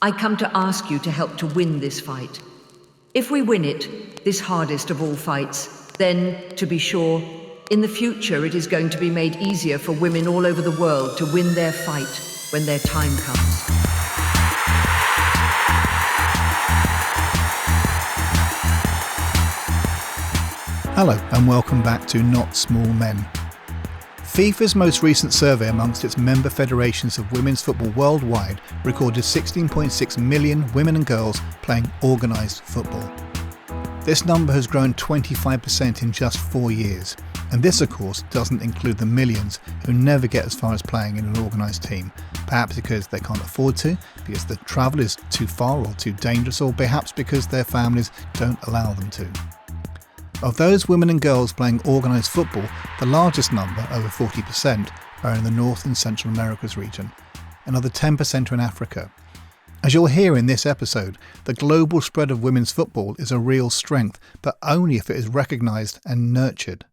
I come to ask you to help to win this fight. If we win it, this hardest of all fights, then, to be sure, in the future it is going to be made easier for women all over the world to win their fight when their time comes. Hello and welcome back to Not Small Men. FIFA's most recent survey amongst its member federations of women's football worldwide recorded 16.6 million women and girls playing organised football. This number has grown 25% in just 4 years, and this of course doesn't include the millions who never get as far as playing in an organised team, perhaps because they can't afford to, because the travel is too far or too dangerous, or perhaps because their families don't allow them to. Of those women and girls playing organised football, the largest number, over 40%, are in the North and Central Americas region. Another 10% are in Africa. As you'll hear in this episode, the global spread of women's football is a real strength, but only if it is recognised and nurtured.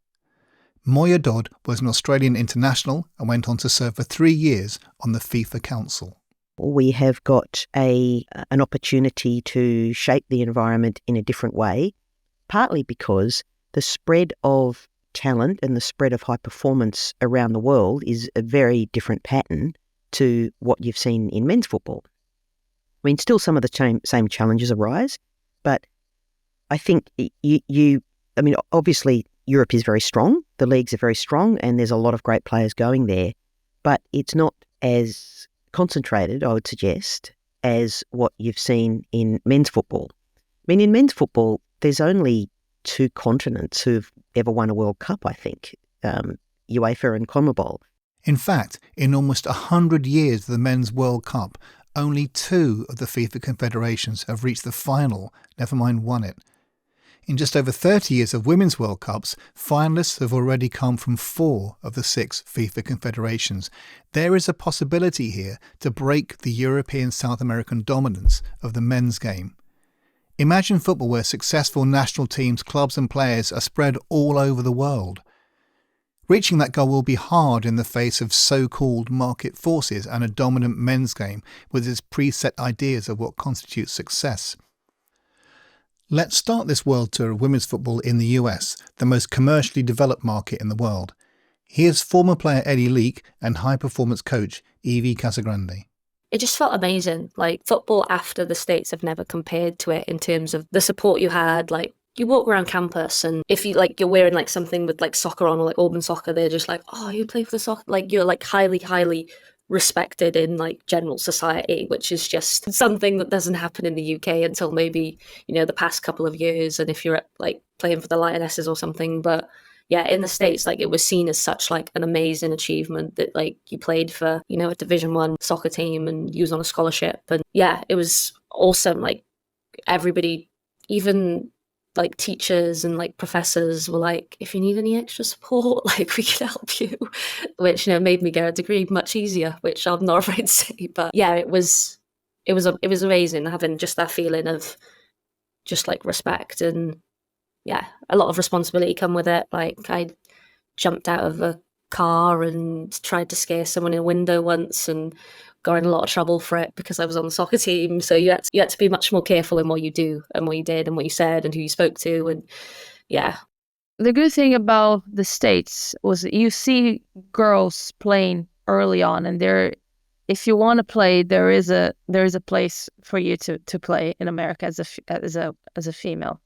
MOYA Dodd was an Australian international and went on to serve for 3 years on the FIFA Council. We have got an opportunity to shape the environment in a different way, partly because the spread of talent and the spread of high performance around the world is a very different pattern to what you've seen in men's football. I mean, still some of the same challenges arise, but I think obviously Europe is very strong, the leagues are very strong, and there's a lot of great players going there, but it's not as concentrated, I would suggest, as what you've seen in men's football. I mean, in men's football, there's only 2 continents who've ever won a World Cup, I think, UEFA and CONMEBOL. In fact, in almost 100 years of the Men's World Cup, only 2 of the FIFA confederations have reached the final, never mind won it. In just over 30 years of Women's World Cups, finalists have already come from 4 of the 6 FIFA confederations. There is a possibility here to break the European South American dominance of the men's game. Imagine football where successful national teams, clubs and players are spread all over the world. Reaching that goal will be hard in the face of so-called market forces and a dominant men's game with its preset ideas of what constitutes success. Let's start this world tour of women's football in the US, the most commercially developed market in the world. Here's former player LEEK and high-performance coach Evie Casagrande. It just felt amazing. Like, football after the States have never compared to it in terms of the support you had. Like, you walk around campus and if you you're wearing like something with like soccer on or like Auburn soccer, they're just like, oh, you play for the soccer. Like, you're like highly respected in like general society, which is just something that doesn't happen in the UK until maybe, the past couple of years. And if you're like playing for the Lionesses or something, but yeah, in the States, like, it was seen as such like an amazing achievement that like you played for, a Division I soccer team and you was on a scholarship. And yeah, it was awesome. Like, everybody, even like teachers and like professors were like, if you need any extra support, like, we can help you, which, made me get a degree much easier, which I'm not afraid to say. But yeah, it was amazing having just that feeling of just like respect and yeah, a lot of responsibility come with it. Like, I jumped out of a car and tried to scare someone in a window once and got in a lot of trouble for it because I was on the soccer team. So you had to be much more careful in what you do and what you did and what you said and who you spoke to. And yeah. The good thing about the States was that you see girls playing early on, and if you want to play, there is a place for you to play in America as a female.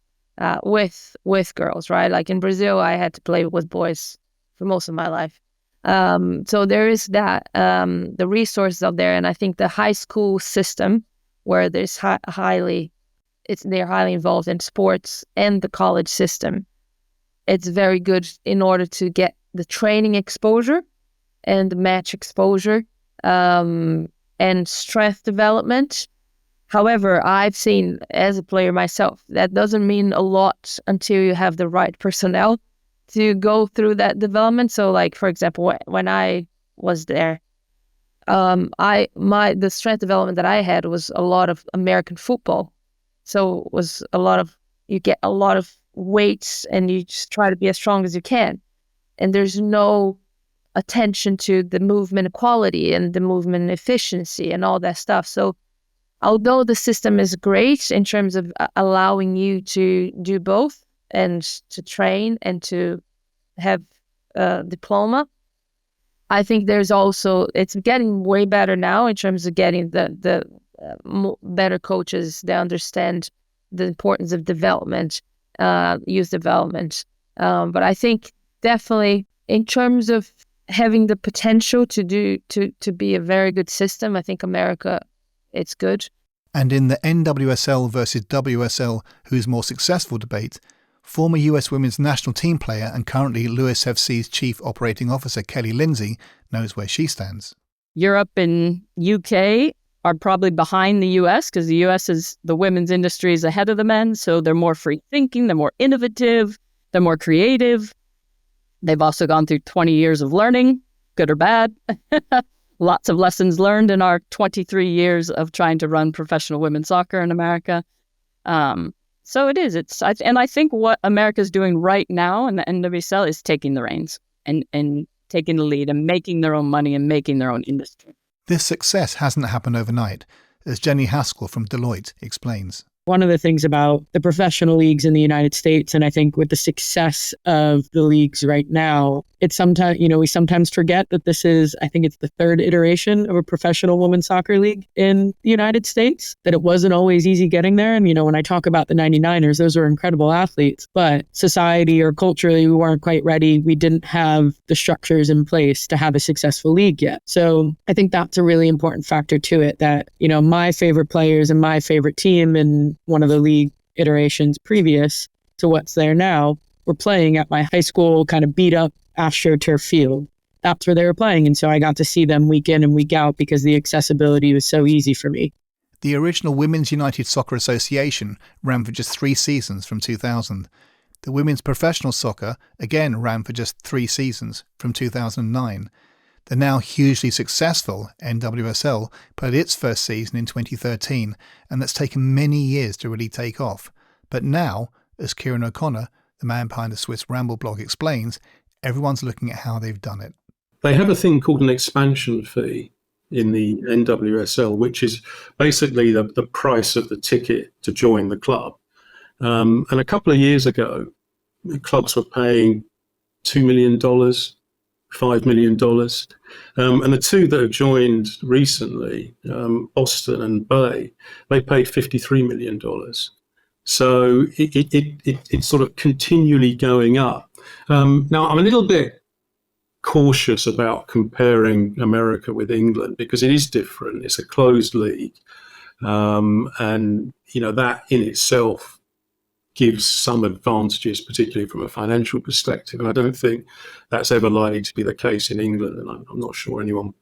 With girls, right? Like in Brazil, I had to play with boys for most of my life. So there is that, the resources out there. And I think the high school system where there's they're highly involved in sports, and the college system, it's very good in order to get the training exposure and the match exposure, and strength development. However, I've seen as a player myself, that doesn't mean a lot until you have the right personnel to go through that development. So like, for example, when I was there, the strength development that I had was a lot of American football. So it was you get a lot of weights and you just try to be as strong as you can. And there's no attention to the movement equality and the movement efficiency and all that stuff. So although the system is great in terms of allowing you to do both and to train and to have a diploma, I think there's also, it's getting way better now in terms of getting the better coaches that understand the importance of development, youth development. But I think definitely in terms of having the potential to be a very good system, I think America, it's good. And in the NWSL versus WSL who's more successful debate, former US women's national team player and currently Lewes FC's Chief Operating Officer Kelly Lindsey knows where she stands. Europe and UK are probably behind the US because the US is, the women's industry is ahead of the men, so they're more free thinking, they're more innovative, they're more creative. They've also gone through 20 years of learning, good or bad. Lots of lessons learned in our 23 years of trying to run professional women's soccer in America. So it is. And I think what America's doing right now in the NWSL is taking the reins and taking the lead and making their own money and making their own industry. This success hasn't happened overnight, as Jenny Haskell from Deloitte explains. One of the things about the professional leagues in the United States, and I think with the success of the leagues right now, it's sometimes, we sometimes forget that this is, I think it's the third iteration of a professional women's soccer league in the United States, that it wasn't always easy getting there. And, when I talk about the 99ers, those were incredible athletes, but society or culturally, we weren't quite ready. We didn't have the structures in place to have a successful league yet. So I think that's a really important factor to it, that, my favorite players and my favorite team and one of the league iterations previous to what's there now were playing at my high school kind of beat up AstroTurf field. That's where they were playing. And so I got to see them week in and week out because the accessibility was so easy for me. The original Women's United Soccer Association ran for just 3 seasons from 2000. The Women's Professional Soccer again ran for just 3 seasons from 2009. The now hugely successful NWSL played its first season in 2013, and that's taken many years to really take off. But now, as Kieron O'Connor, the man behind the Swiss Ramble blog, explains, everyone's looking at how they've done it. They have a thing called an expansion fee in the NWSL, which is basically the price of the ticket to join the club. And a couple of years ago, the clubs were paying $2 million, $5 million. And the two that have joined recently, Boston and Bay, they paid $53 million. So it's sort of continually going up. Now, I'm a little bit cautious about comparing America with England because it is different. It's a closed league. And, that in itself gives some advantages, particularly from a financial perspective. And I don't think that's ever likely to be the case in England. And I'm not sure anyone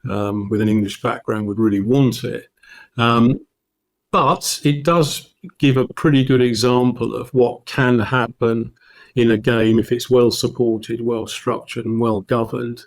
with an English background would really want it. But it does give a pretty good example of what can happen in a game if it's well supported, well structured and well governed.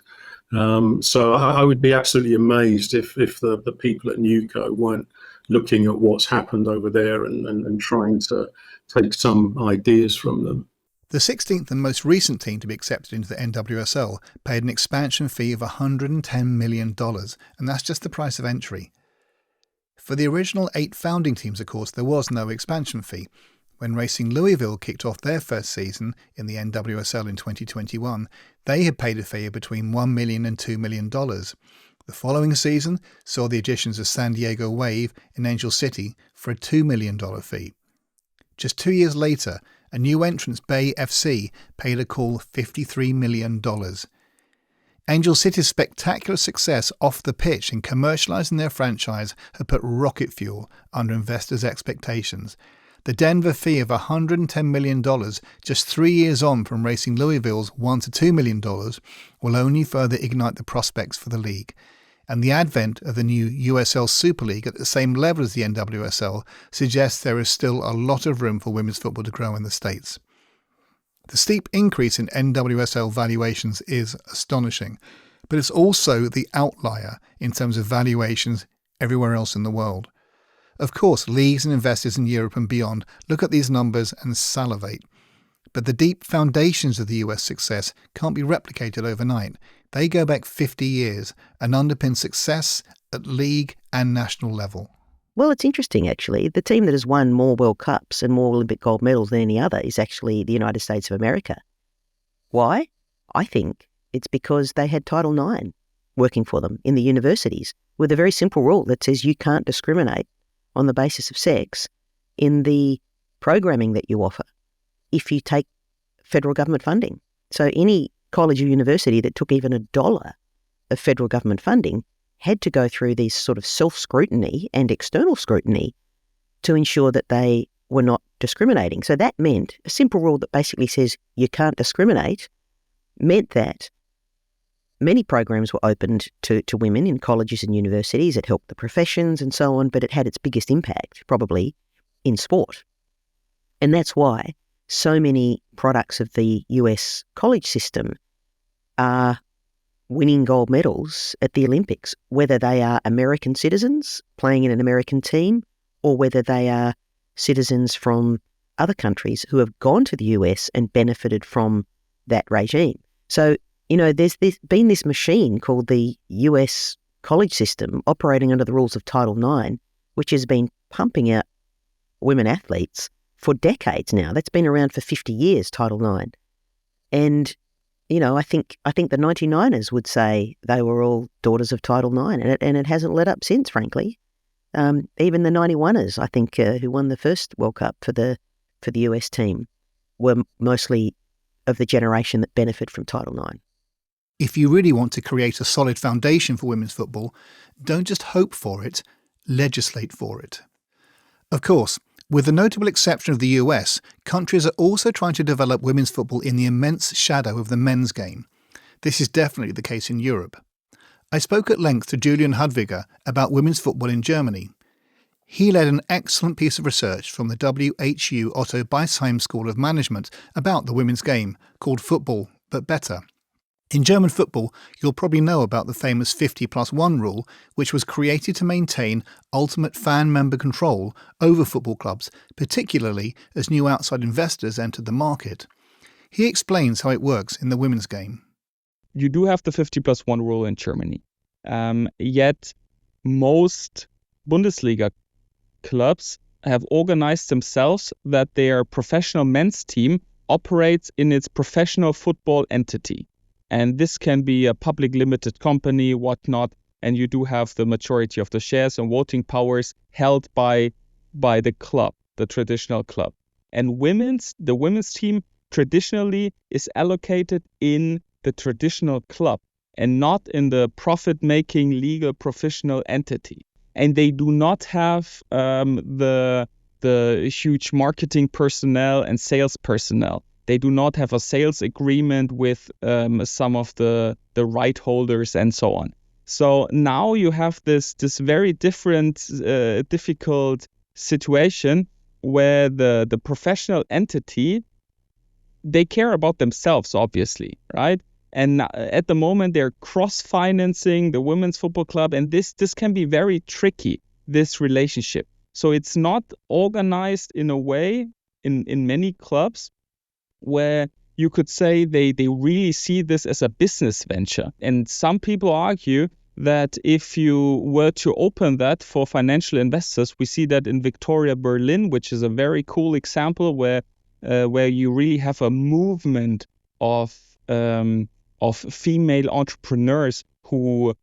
So I would be absolutely amazed if the people at NUCO weren't looking at what's happened over there and trying to take some ideas from them. The 16th and most recent team to be accepted into the NWSL paid an expansion fee of $110 million, and that's just the price of entry. For the original 8 founding teams, of course, there was no expansion fee. When Racing Louisville kicked off their first season in the NWSL in 2021, they had paid a fee of between $1 million and $2 million. The following season saw the additions of San Diego Wave and Angel City for a $2 million fee. Just 2 years later, a new entrant, Bay FC, paid a cool $53 million. Angel City's spectacular success off the pitch in commercialising their franchise had put rocket fuel under investors' expectations. The Denver fee of $110 million, just 3 years on from Racing Louisville's $1 to $2 million, will only further ignite the prospects for the league. And the advent of the new USL Super League at the same level as the NWSL suggests there is still a lot of room for women's football to grow in the States. The steep increase in NWSL valuations is astonishing, but it's also the outlier in terms of valuations everywhere else in the world. Of course, leagues and investors in Europe and beyond look at these numbers and salivate. But the deep foundations of the US success can't be replicated overnight. They go back 50 years and underpin success at league and national level. Well, it's interesting, actually. The team that has won more World Cups and more Olympic gold medals than any other is actually the United States of America. Why? I think it's because they had Title IX working for them in the universities with a very simple rule that says you can't discriminate on the basis of sex in the programming that you offer if you take federal government funding. So any college or university that took even $1 of federal government funding had to go through these sort of self-scrutiny and external scrutiny to ensure that they were not discriminating. So that meant a simple rule that basically says you can't discriminate meant that many programs were opened to women in colleges and universities. It helped the professions and so on, but it had its biggest impact probably in sport. And that's why so many products of the US college system are winning gold medals at the Olympics, whether they are American citizens playing in an American team or whether they are citizens from other countries who have gone to the US and benefited from that regime. So, there's been this machine called the US college system operating under the rules of Title IX, which has been pumping out women athletes for decades now. That's been around for 50 years, Title IX. And I think the 99ers would say they were all daughters of Title IX, and it hasn't let up since, frankly. Even the 91ers, I think, who won the first World Cup for the US team, were mostly of the generation that benefit from Title IX. If you really want to create a solid foundation for women's football, don't just hope for it, legislate for it. Of course, with the notable exception of the US, countries are also trying to develop women's football in the immense shadow of the men's game. This is definitely the case in Europe. I spoke at length to Julian HADWIGER about women's football in Germany. He led an excellent piece of research from the WHU-OTTO BEISHEIM School of Management about the women's game, called Football, but Better. In German football, you'll probably know about the famous 50+1 rule, which was created to maintain ultimate fan member control over football clubs, particularly as new outside investors entered the market. He explains how it works in the women's game. You do have the 50+1 rule in Germany. Yet most Bundesliga clubs have organized themselves that their professional men's team operates in its professional football entity. And this can be a public limited company, whatnot, and you do have the majority of the shares and voting powers held by the club, the traditional club. And the women's team traditionally is allocated in the traditional club and not in the profit-making legal professional entity. And they do not have the huge marketing personnel and sales personnel. They do not have a sales agreement with some of the right holders and so on. So now you have this very different, difficult situation where the professional entity, they care about themselves, obviously, right? And at the moment, they're cross-financing the women's football club, and this can be very tricky, this relationship. So it's not organized in a way in many clubs where you could say they really see this as a business venture. And some people argue that if you were to open that for financial investors, we see that in Victoria, Berlin, which is a very cool example where you really have a movement of female entrepreneurs who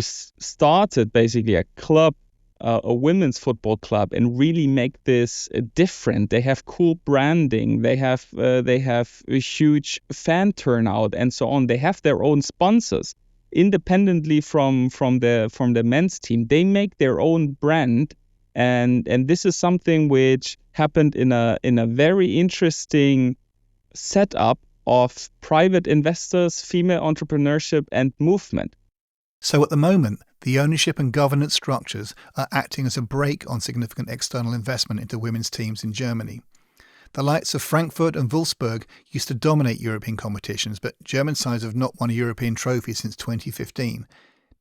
started basically a club, a women's football club, and really make this different. They have cool branding. They have a huge fan turnout and so on. They have their own sponsors, independently from the men's team. They make their own brand, and this is something which happened in a very interesting setup of private investors, female entrepreneurship, and movement. So at the moment, the ownership and governance structures are acting as a brake on significant external investment into women's teams in Germany. The likes of Frankfurt and Wolfsburg used to dominate European competitions, but German sides have not won a European trophy since 2015.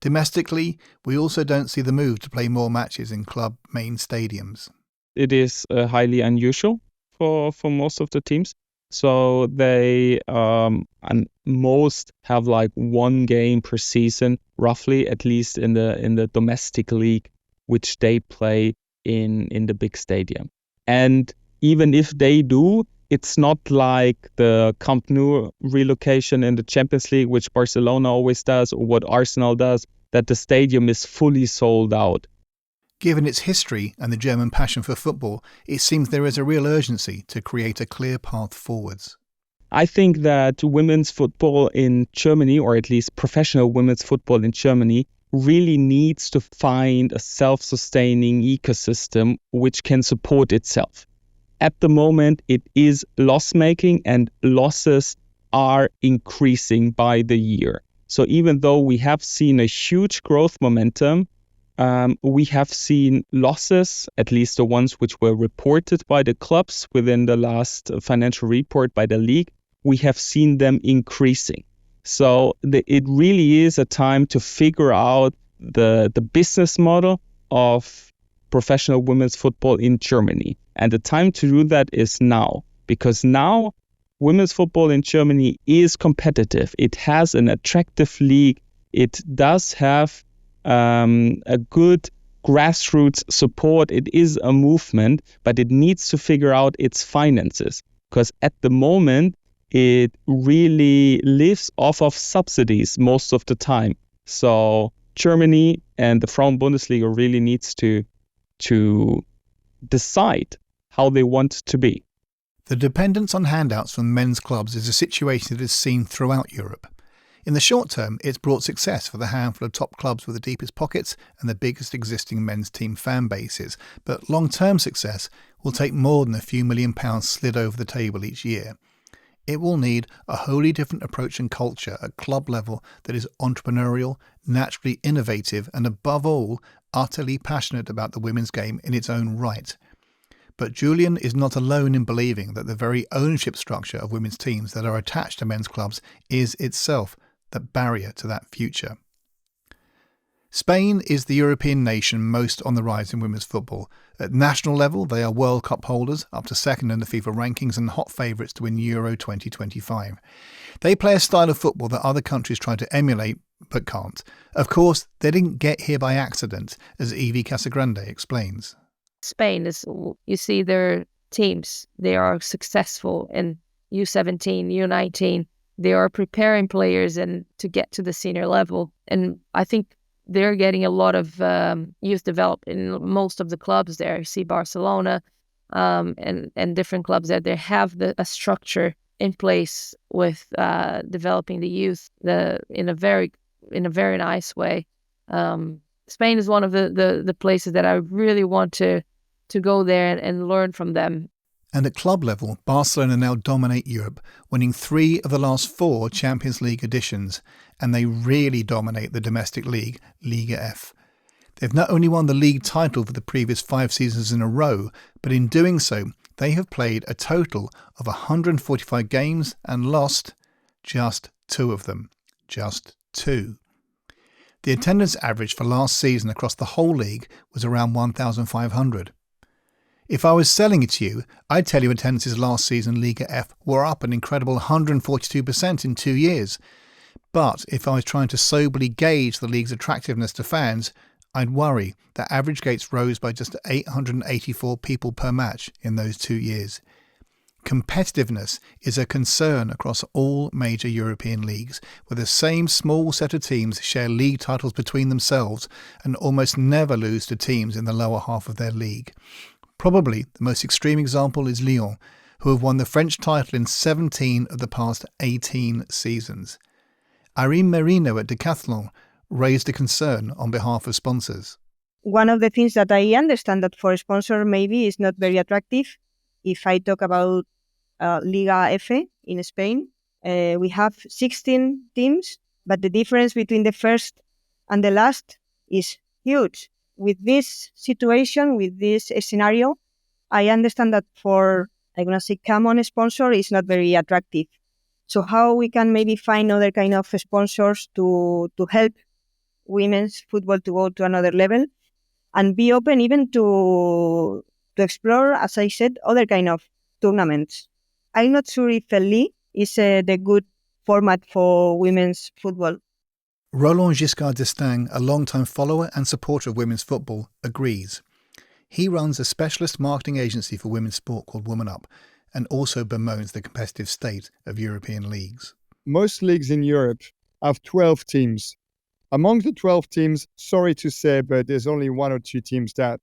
Domestically, we also don't see the move to play more matches in club main stadiums. It is highly unusual for most of the teams. So they and most have like one game per season, roughly, at least in the domestic league, which they play in the big stadium. And even if they do, it's not like the Camp Nou relocation in the Champions League, which Barcelona always does, or what Arsenal does, that the stadium is fully sold out. Given its history and the German passion for football, it seems there is a real urgency to create a clear path forwards. I think that women's football in Germany, or at least professional women's football in Germany, really needs to find a self-sustaining ecosystem which can support itself. At the moment, it is loss-making, and losses are increasing by the year. So even though we have seen a huge growth momentum, we have seen losses, at least the ones which were reported by the clubs within the last financial report by the league, we have seen them increasing. So it really is a time to figure out the business model of professional women's football in Germany. And the time to do that is now, because now women's football in Germany is competitive. It has an attractive league. It does have a good grassroots support. It is a movement, but it needs to figure out its finances, because at the moment it really lives off of subsidies most of the time. So Germany and the Frauen Bundesliga really needs to decide how they want to be. The dependence on handouts from men's clubs is a situation that is seen throughout Europe. In the short term, it's brought success for the handful of top clubs with the deepest pockets and the biggest existing men's team fan bases, but long-term success will take more than a few £1 million slid over the table each year. It will need a wholly different approach and culture at club level that is entrepreneurial, naturally innovative, and above all, utterly passionate about the women's game in its own right. But Julian is not alone in believing that the very ownership structure of women's teams that are attached to men's clubs is itself the barrier to that future. Spain is the European nation most on the rise in women's football. At national level, they are World Cup holders, up to second in the FIFA rankings and hot favourites to win Euro 2025. They play a style of football that other countries try to emulate but can't. Of course, they didn't get here by accident, as Evie Casagrande explains. Spain is, you see their teams, they are successful in U17, U19. They are preparing players and to get to the senior level. And I think they're getting a lot of youth developed in most of the clubs there. You see Barcelona and different clubs that they have a structure in place with developing the youth in a very nice way. Spain is one of the places that I really want to go there and learn from them. And at club level, Barcelona now dominate Europe, winning 3 of the last 4 Champions League editions, and they really dominate the domestic league, Liga F. They've not only won the league title for the previous 5 seasons in a row, but in doing so, they have played a total of 145 games and lost just 2 of them. Just 2. The attendance average for last season across the whole league was around 1,500. If I was selling it to you, I'd tell you attendances last season Liga F were up an incredible 142% in 2 years. But if I was trying to soberly gauge the league's attractiveness to fans, I'd worry that average gates rose by just 884 people per match in those 2 years. Competitiveness is a concern across all major European leagues, where the same small set of teams share league titles between themselves and almost never lose to teams in the lower half of their league. Probably the most extreme example is Lyon, who have won the French title in 17 of the past 18 seasons. IRENE MERINO at Decathlon raised a concern on behalf of sponsors. One of the things that I understand that for a sponsor maybe is not very attractive. If I talk about Liga F in Spain, we have 16 teams, but the difference between the first and the last is huge. With this situation, with this scenario, I understand that for, I'm going to say, common sponsor is not very attractive. So how we can maybe find other kind of sponsors to help women's football to go to another level and be open even to explore, as I said, other kind of tournaments. I'm not sure if ELLIE is the good format for women's football. Roland Giscard d'Estaing, a long-time follower and supporter of women's football, agrees. He runs a specialist marketing agency for women's sport called Woman Up, and also bemoans the competitive state of European leagues. Most leagues in Europe have 12 teams. Among the 12 teams, sorry to say, but there's only 1 or 2 teams that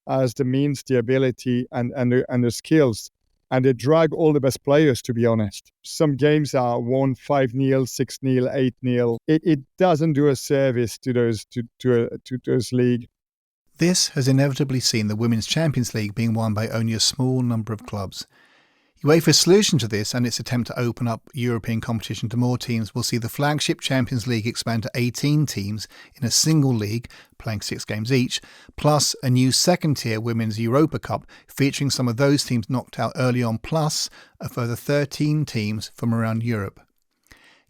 has the means, the ability, and the skills. And they drag all the best players, to be honest. Some games are won 5-0, 6-0, 8-0. It doesn't do a service to those leagues. This has inevitably seen the Women's Champions League being won by only a small number of clubs. UEFA's solution to this and its attempt to open up European competition to more teams will see the flagship Champions League expand to 18 teams in a single league, playing 6 games each, plus a new second-tier Women's Europa Cup featuring some of those teams knocked out early on, plus a further 13 teams from around Europe.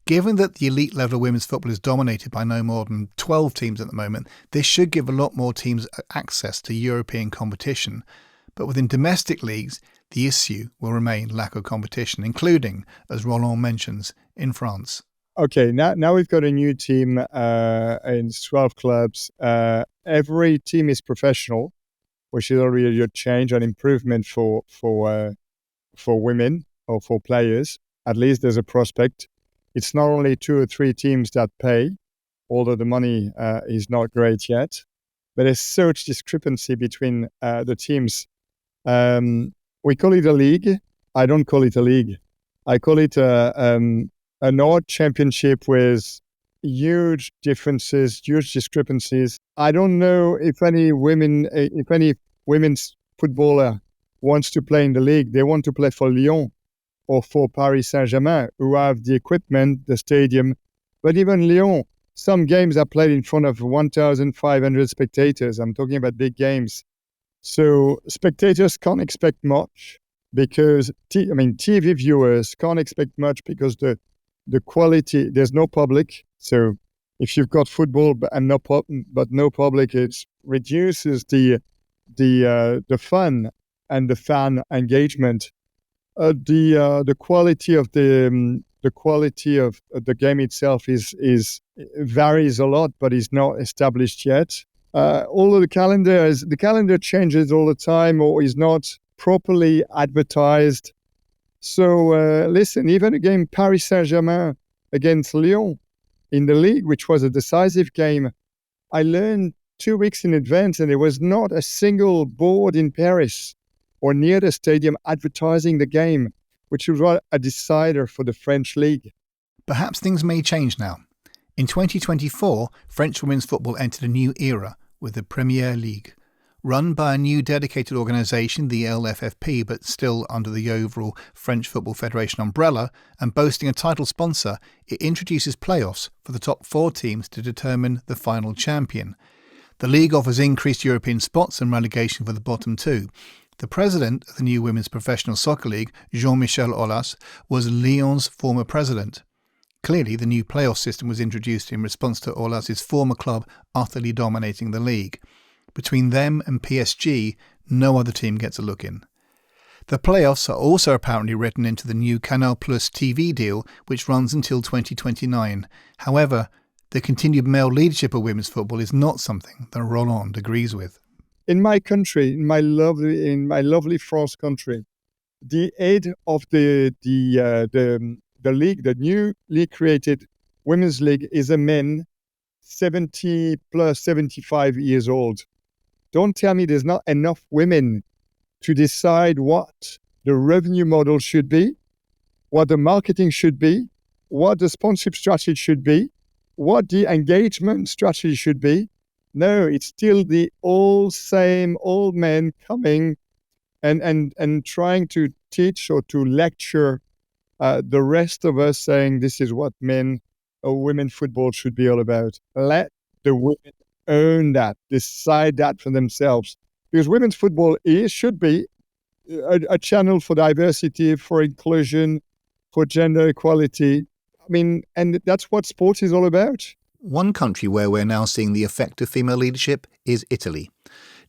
Given that the elite level of women's football is dominated by no more than 12 teams at the moment, this should give a lot more teams access to European competition. But within domestic leagues, the issue will remain lack of competition, including, as Roland mentions, in France. Okay, now we've got a new team in 12 clubs. Every team is professional, which is already a change, an improvement for women or for players. At least there's a prospect. It's not only 2 or 3 teams that pay, although the money is not great yet. But there's such discrepancy between the teams. We call it a league. I don't call it a league. I call it an odd championship with huge differences, huge discrepancies. I don't know if any women's footballer wants to play in the league. They want to play for Lyon or for Paris Saint-Germain, who have the equipment, the stadium. But even Lyon, some games are played in front of 1,500 spectators. I'm talking about big games. So spectators can't expect much because, TV viewers can't expect much because the quality, there's no public. So if you've got football but no public, it reduces the fun and the fan engagement. The quality of the game itself varies a lot, but is not established yet. Although the calendar changes all the time or is not properly advertised. So listen, even a game Paris Saint-Germain against Lyon in the league, which was a decisive game, I learned 2 weeks in advance, and there was not a single board in Paris or near the stadium advertising the game, which was a decider for the French league. Perhaps things may change now. In 2024, French women's football entered a new era with the Premier League. Run by a new dedicated organisation, the LFFP, but still under the overall French Football Federation umbrella, and boasting a title sponsor, it introduces playoffs for the top 4 teams to determine the final champion. The league offers increased European spots and relegation for the bottom 2. The president of the new Women's Professional Soccer League, Jean-Michel Aulas, was Lyon's former president. Clearly, the new playoff system was introduced in response to Aulas' former club utterly dominating the league. Between them and PSG, no other team gets a look in. The playoffs are also apparently written into the new Canal Plus TV deal, which runs until 2029. However, the continued male leadership of women's football is not something that Roland agrees with. In my country, in my lovely France country, the head of the league, the new league created women's league, is a man 70 plus 75 years old. Don't tell me there's not enough women to decide what the revenue model should be, what the marketing should be, what the sponsorship strategy should be, what the engagement strategy should be. No, it's still the same old men coming and trying to teach or to lecture the rest of us, saying this is what men or women football should be all about. Let the women own that, decide that for themselves. Because women's football should be a channel for diversity, for inclusion, for gender equality. And that's what sport is all about. One country where we're now seeing the effect of female leadership is Italy.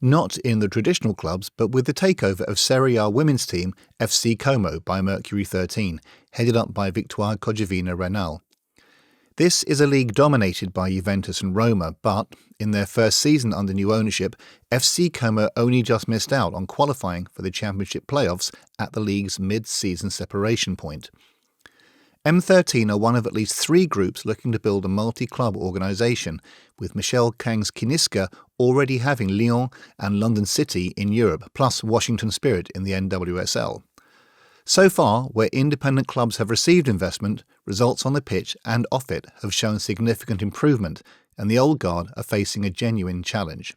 Not in the traditional clubs, but with the takeover of Serie A women's team FC Como by Mercury 13, headed up by Victoire Cogevina Renal. This is a league dominated by Juventus and Roma, but in their first season under new ownership, FC Como only just missed out on qualifying for the Championship playoffs at the league's mid-season separation point. M13 are one of at least 3 groups looking to build a multi-club organisation, with Michel Kang's Kiniska already having Lyon and London City in Europe, plus Washington Spirit in the NWSL. So far, where independent clubs have received investment, results on the pitch and off it have shown significant improvement, and the old guard are facing a genuine challenge.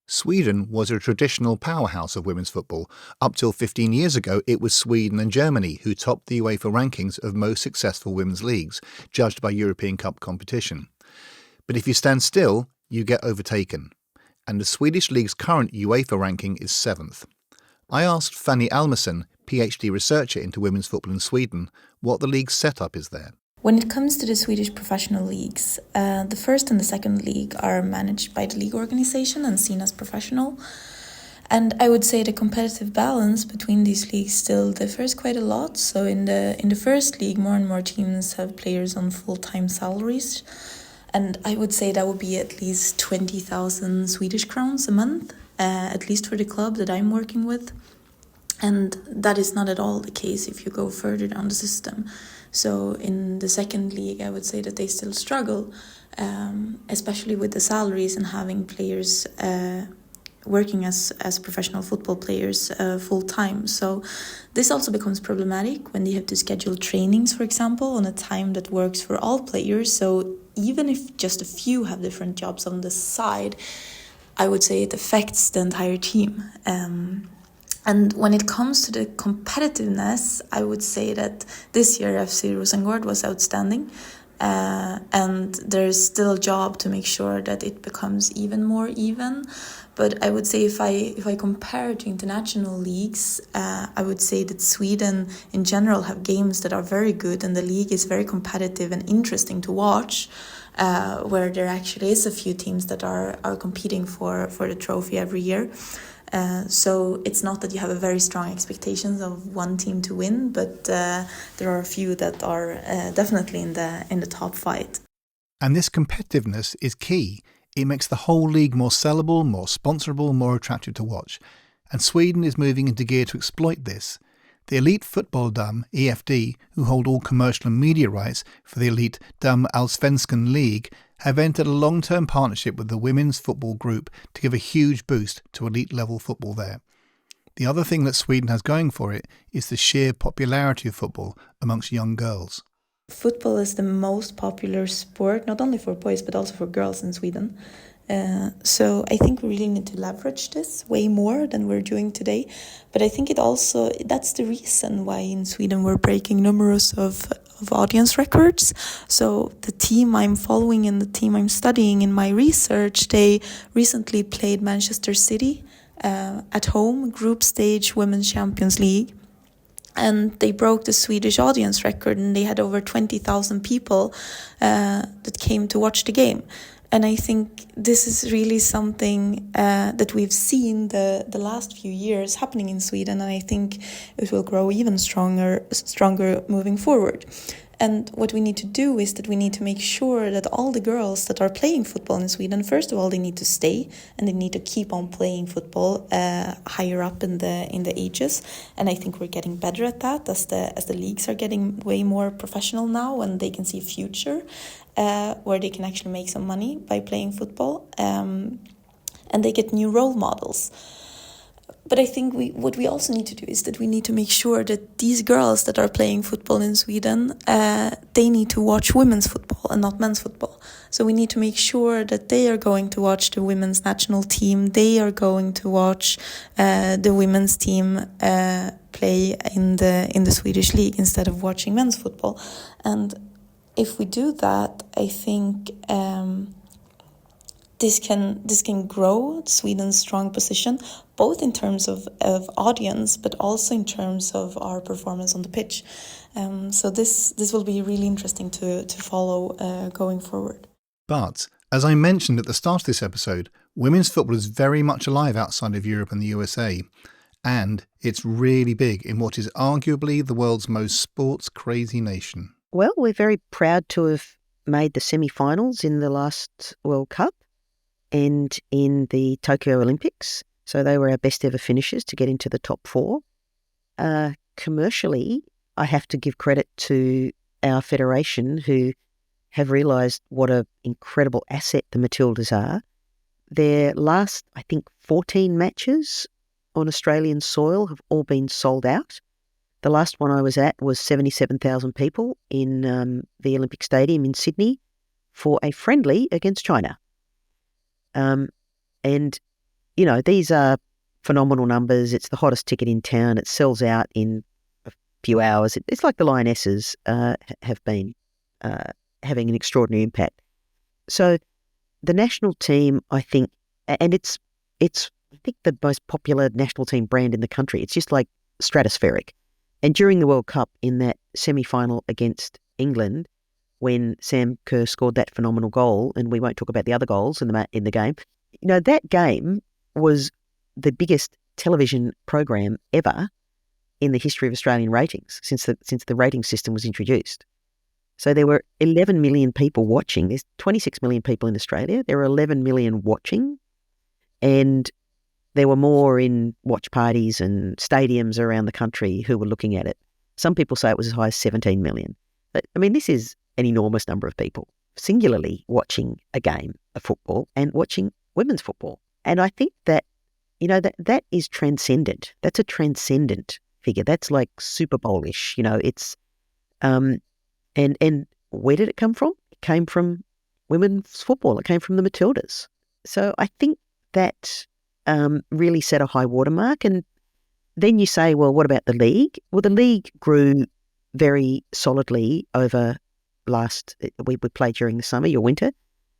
Sweden was a traditional powerhouse of women's football. Up till 15 years ago, it was Sweden and Germany who topped the UEFA rankings of most successful women's leagues, judged by European Cup competition. But if you stand still, you get overtaken. And the Swedish league's current UEFA ranking is 7th. I asked Fanny ALMERSSON, PhD researcher into women's football in Sweden, what the league's setup is there. When it comes to the Swedish professional leagues, the first and the second league are managed by the league organization and seen as professional. And I would say the competitive balance between these leagues still differs quite a lot. So in the first league, more and more teams have players on full-time salaries. And I would say that would be at least 20,000 Swedish crowns a month, at least for the club that I'm working with. And that is not at all the case if you go further down the system. So in the second league, I would say that they still struggle, especially with the salaries and having players working as professional football players full time. So this also becomes problematic when they have to schedule trainings, for example, on a time that works for all players. So even if just a few have different jobs on the side, I would say it affects the entire team. And when it comes to the competitiveness, I would say that this year FC Rosengård was outstanding. And there's still a job to make sure that it becomes even more even. But I would say if I compare to international leagues, I would say that Sweden in general have games that are very good and the league is very competitive and interesting to watch, where there actually is a few teams that are competing for the trophy every year. So it's not that you have a very strong expectations of one team to win, but there are a few that are definitely in the top fight. And this competitiveness is key. It makes the whole league more sellable, more sponsorable, more attractive to watch. And Sweden is moving into gear to exploit this. The Elite Football Dam, EFD, who hold all commercial and media rights for the Elite Dam Allsvenskan League, have entered a long-term partnership with the women's football group to give a huge boost to elite-level football there. The other thing that Sweden has going for it is the sheer popularity of football amongst young girls. Football is the most popular sport, not only for boys, but also for girls in Sweden. So I think we really need to leverage this way more than we're doing today. But I think that's the reason why in Sweden we're breaking numerous of audience records. So the team I'm following and the team I'm studying in my research, they recently played Manchester City at home, group stage Women's Champions League. And they broke the Swedish audience record and they had over 20,000 people that came to watch the game. And I think this is really something that we've seen the last few years happening in Sweden, and I think it will grow even stronger moving forward. And what we need to do is that we need to make sure that all the girls that are playing football in Sweden, first of all, they need to stay and they need to keep on playing football higher up in the ages. And I think we're getting better at that as the leagues are getting way more professional now, and they can see a future where they can actually make some money by playing football, and they get new role models. But I think what we also need to do is that we need to make sure that these girls that are playing football in Sweden, they need to watch women's football and not men's football. So we need to make sure that they are going to watch the women's national team. They are going to watch the women's team play in the Swedish league instead of watching men's football. And if we do that, I think this can grow Sweden's strong position, both in terms of audience, but also in terms of our performance on the pitch. So this will be really interesting to follow going forward. But, as I mentioned at the start of this episode, women's football is very much alive outside of Europe and the USA. And it's really big in what is arguably the world's most sports-crazy nation. Well, we're very proud to have made the semi-finals in the last World Cup and in the Tokyo Olympics. So they were our best ever finishers to get into the top 4. Commercially, I have to give credit to our federation, who have realised what an incredible asset the Matildas are. Their last, I think, 14 matches on Australian soil have all been sold out. The last one I was at was 77,000 people in the Olympic Stadium in Sydney for a friendly against China. And, you know, these are phenomenal numbers. It's the hottest ticket in town. It sells out in a few hours. It's like the Lionesses have been having an extraordinary impact. So the national team, I think, and it's I think the most popular national team brand in the country. It's just like stratospheric. And during the World Cup, in that semi-final against England, when Sam Kerr scored that phenomenal goal, and we won't talk about the other goals in the game, you know, that game was the biggest television program ever in the history of Australian ratings since the rating system was introduced. So there were 11 million people watching. There's 26 million people in Australia. There were 11 million watching, and there were more in watch parties and stadiums around the country who were looking at it. Some people say it was as high as 17 million. But, I mean, this is an enormous number of people singularly watching a game of football and watching women's football. And I think that, you know, that is transcendent. That's a transcendent figure. That's like Super Bowl-ish. You know, it's and where did it come from? It came from women's football. It came from the Matildas. So I think that really set a high watermark. And then you say, well, what about the league? Well, the league grew very solidly over we played during the summer, your winter.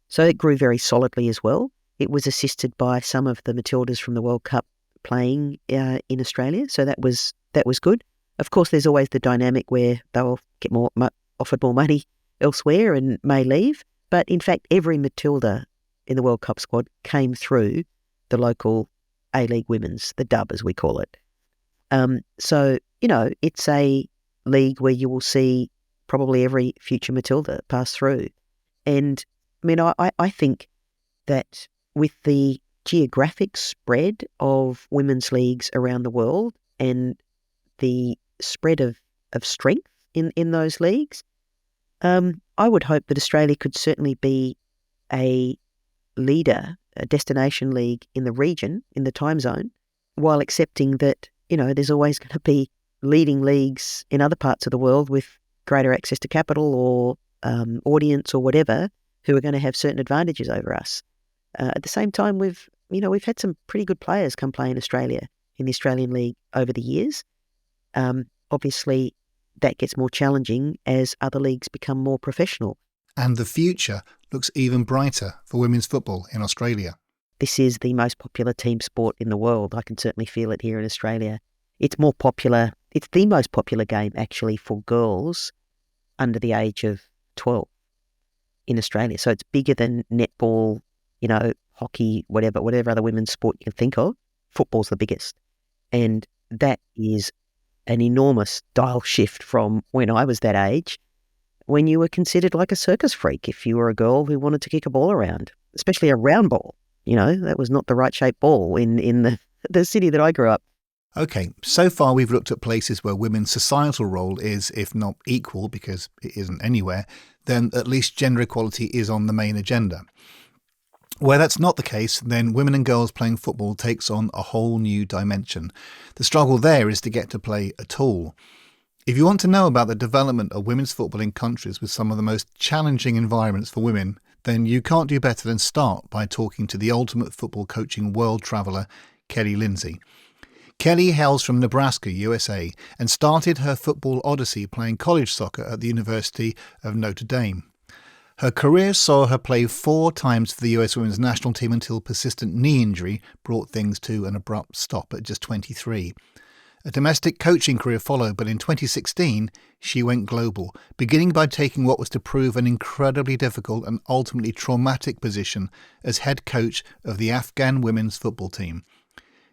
So it grew very solidly as well. It was assisted by some of the Matildas from the World Cup playing in Australia. So that was good. Of course, there's always the dynamic where they'll get offered more money elsewhere and may leave. But in fact, every Matilda in the World Cup squad came through the local A-League women's, the dub as we call it. So, you know, it's a league where you will see probably every future Matilda pass through. And I mean, I think that with the geographic spread of women's leagues around the world and the spread of strength in those leagues, I would hope that Australia could certainly be a leader, a destination league in the region, in the time zone, while accepting that, you know, there's always going to be leading leagues in other parts of the world with greater access to capital or audience or whatever, who are going to have certain advantages over us. At the same time, we've had some pretty good players come play in Australia, in the Australian League over the years. Obviously, that gets more challenging as other leagues become more professional. And the future looks even brighter for women's football in Australia. This is the most popular team sport in the world. I can certainly feel it here in Australia. It's more popular. It's the most popular game, actually, for girls under the age of 12 in Australia. So it's bigger than netball, you know, hockey, whatever other women's sport you can think of. Football's the biggest. And that is an enormous dial shift from when I was that age, when you were considered like a circus freak if you were a girl who wanted to kick a ball around, especially a round ball. You know, that was not the right shaped ball in the city that I grew up. Okay, so far we've looked at places where women's societal role is, if not equal, because it isn't anywhere, then at least gender equality is on the main agenda. Where that's not the case, then women and girls playing football takes on a whole new dimension. The struggle there is to get to play at all. If you want to know about the development of women's football in countries with some of the most challenging environments for women, then you can't do better than start by talking to the ultimate football coaching world traveller, Kelly Lindsey. Kelly hails from Nebraska, USA, and started her football odyssey playing college soccer at the University of Notre Dame. Her career saw her play 4 times for the US women's national team until persistent knee injury brought things to an abrupt stop at just 23. A domestic coaching career followed, but in 2016, she went global, beginning by taking what was to prove an incredibly difficult and ultimately traumatic position as head coach of the Afghan women's football team.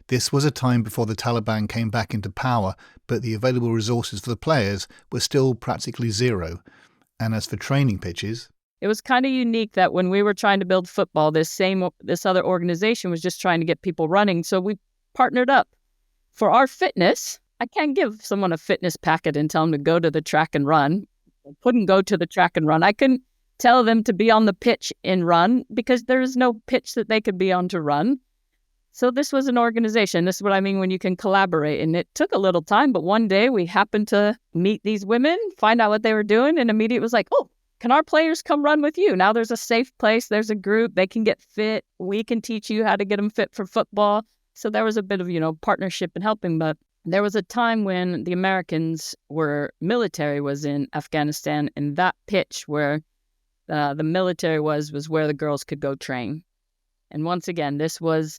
This was a time before the Taliban came back into power, but the available resources for the players were still practically zero. And as for training pitches, it was kind of unique that when we were trying to build football, this other organization was just trying to get people running. So we partnered up. For our fitness, I can't give someone a fitness packet and tell them to go to the track and run. I couldn't go to the track and run. I couldn't tell them to be on the pitch and run because there is no pitch that they could be on to run. So this was an organization. This is what I mean when you can collaborate. And it took a little time, but one day we happened to meet these women, find out what they were doing, and immediately was like, oh, can our players come run with you? Now there's a safe place. There's a group. They can get fit. We can teach you how to get them fit for football. So there was a bit of, partnership and helping. But there was a time when the Americans military was in Afghanistan, and that pitch where the military was where the girls could go train. And once again, this was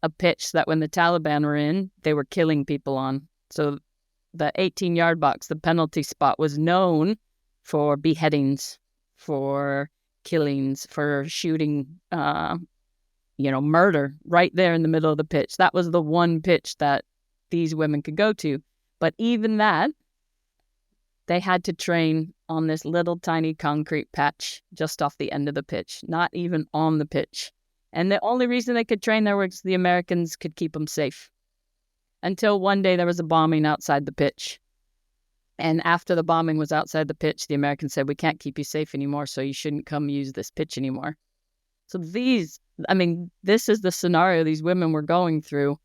a pitch that when the Taliban were in, they were killing people on. So the 18-yard box, the penalty spot, was known for beheadings, for killings, for shooting, murder right there in the middle of the pitch. That was the one pitch that these women could go to. But even that, they had to train on this little tiny concrete patch just off the end of the pitch, not even on the pitch. And the only reason they could train there was the Americans could keep them safe. Until one day there was a bombing outside the pitch. And after the bombing was outside the pitch, the Americans said, we can't keep you safe anymore, so you shouldn't come use this pitch anymore. So this is the scenario these women were going through.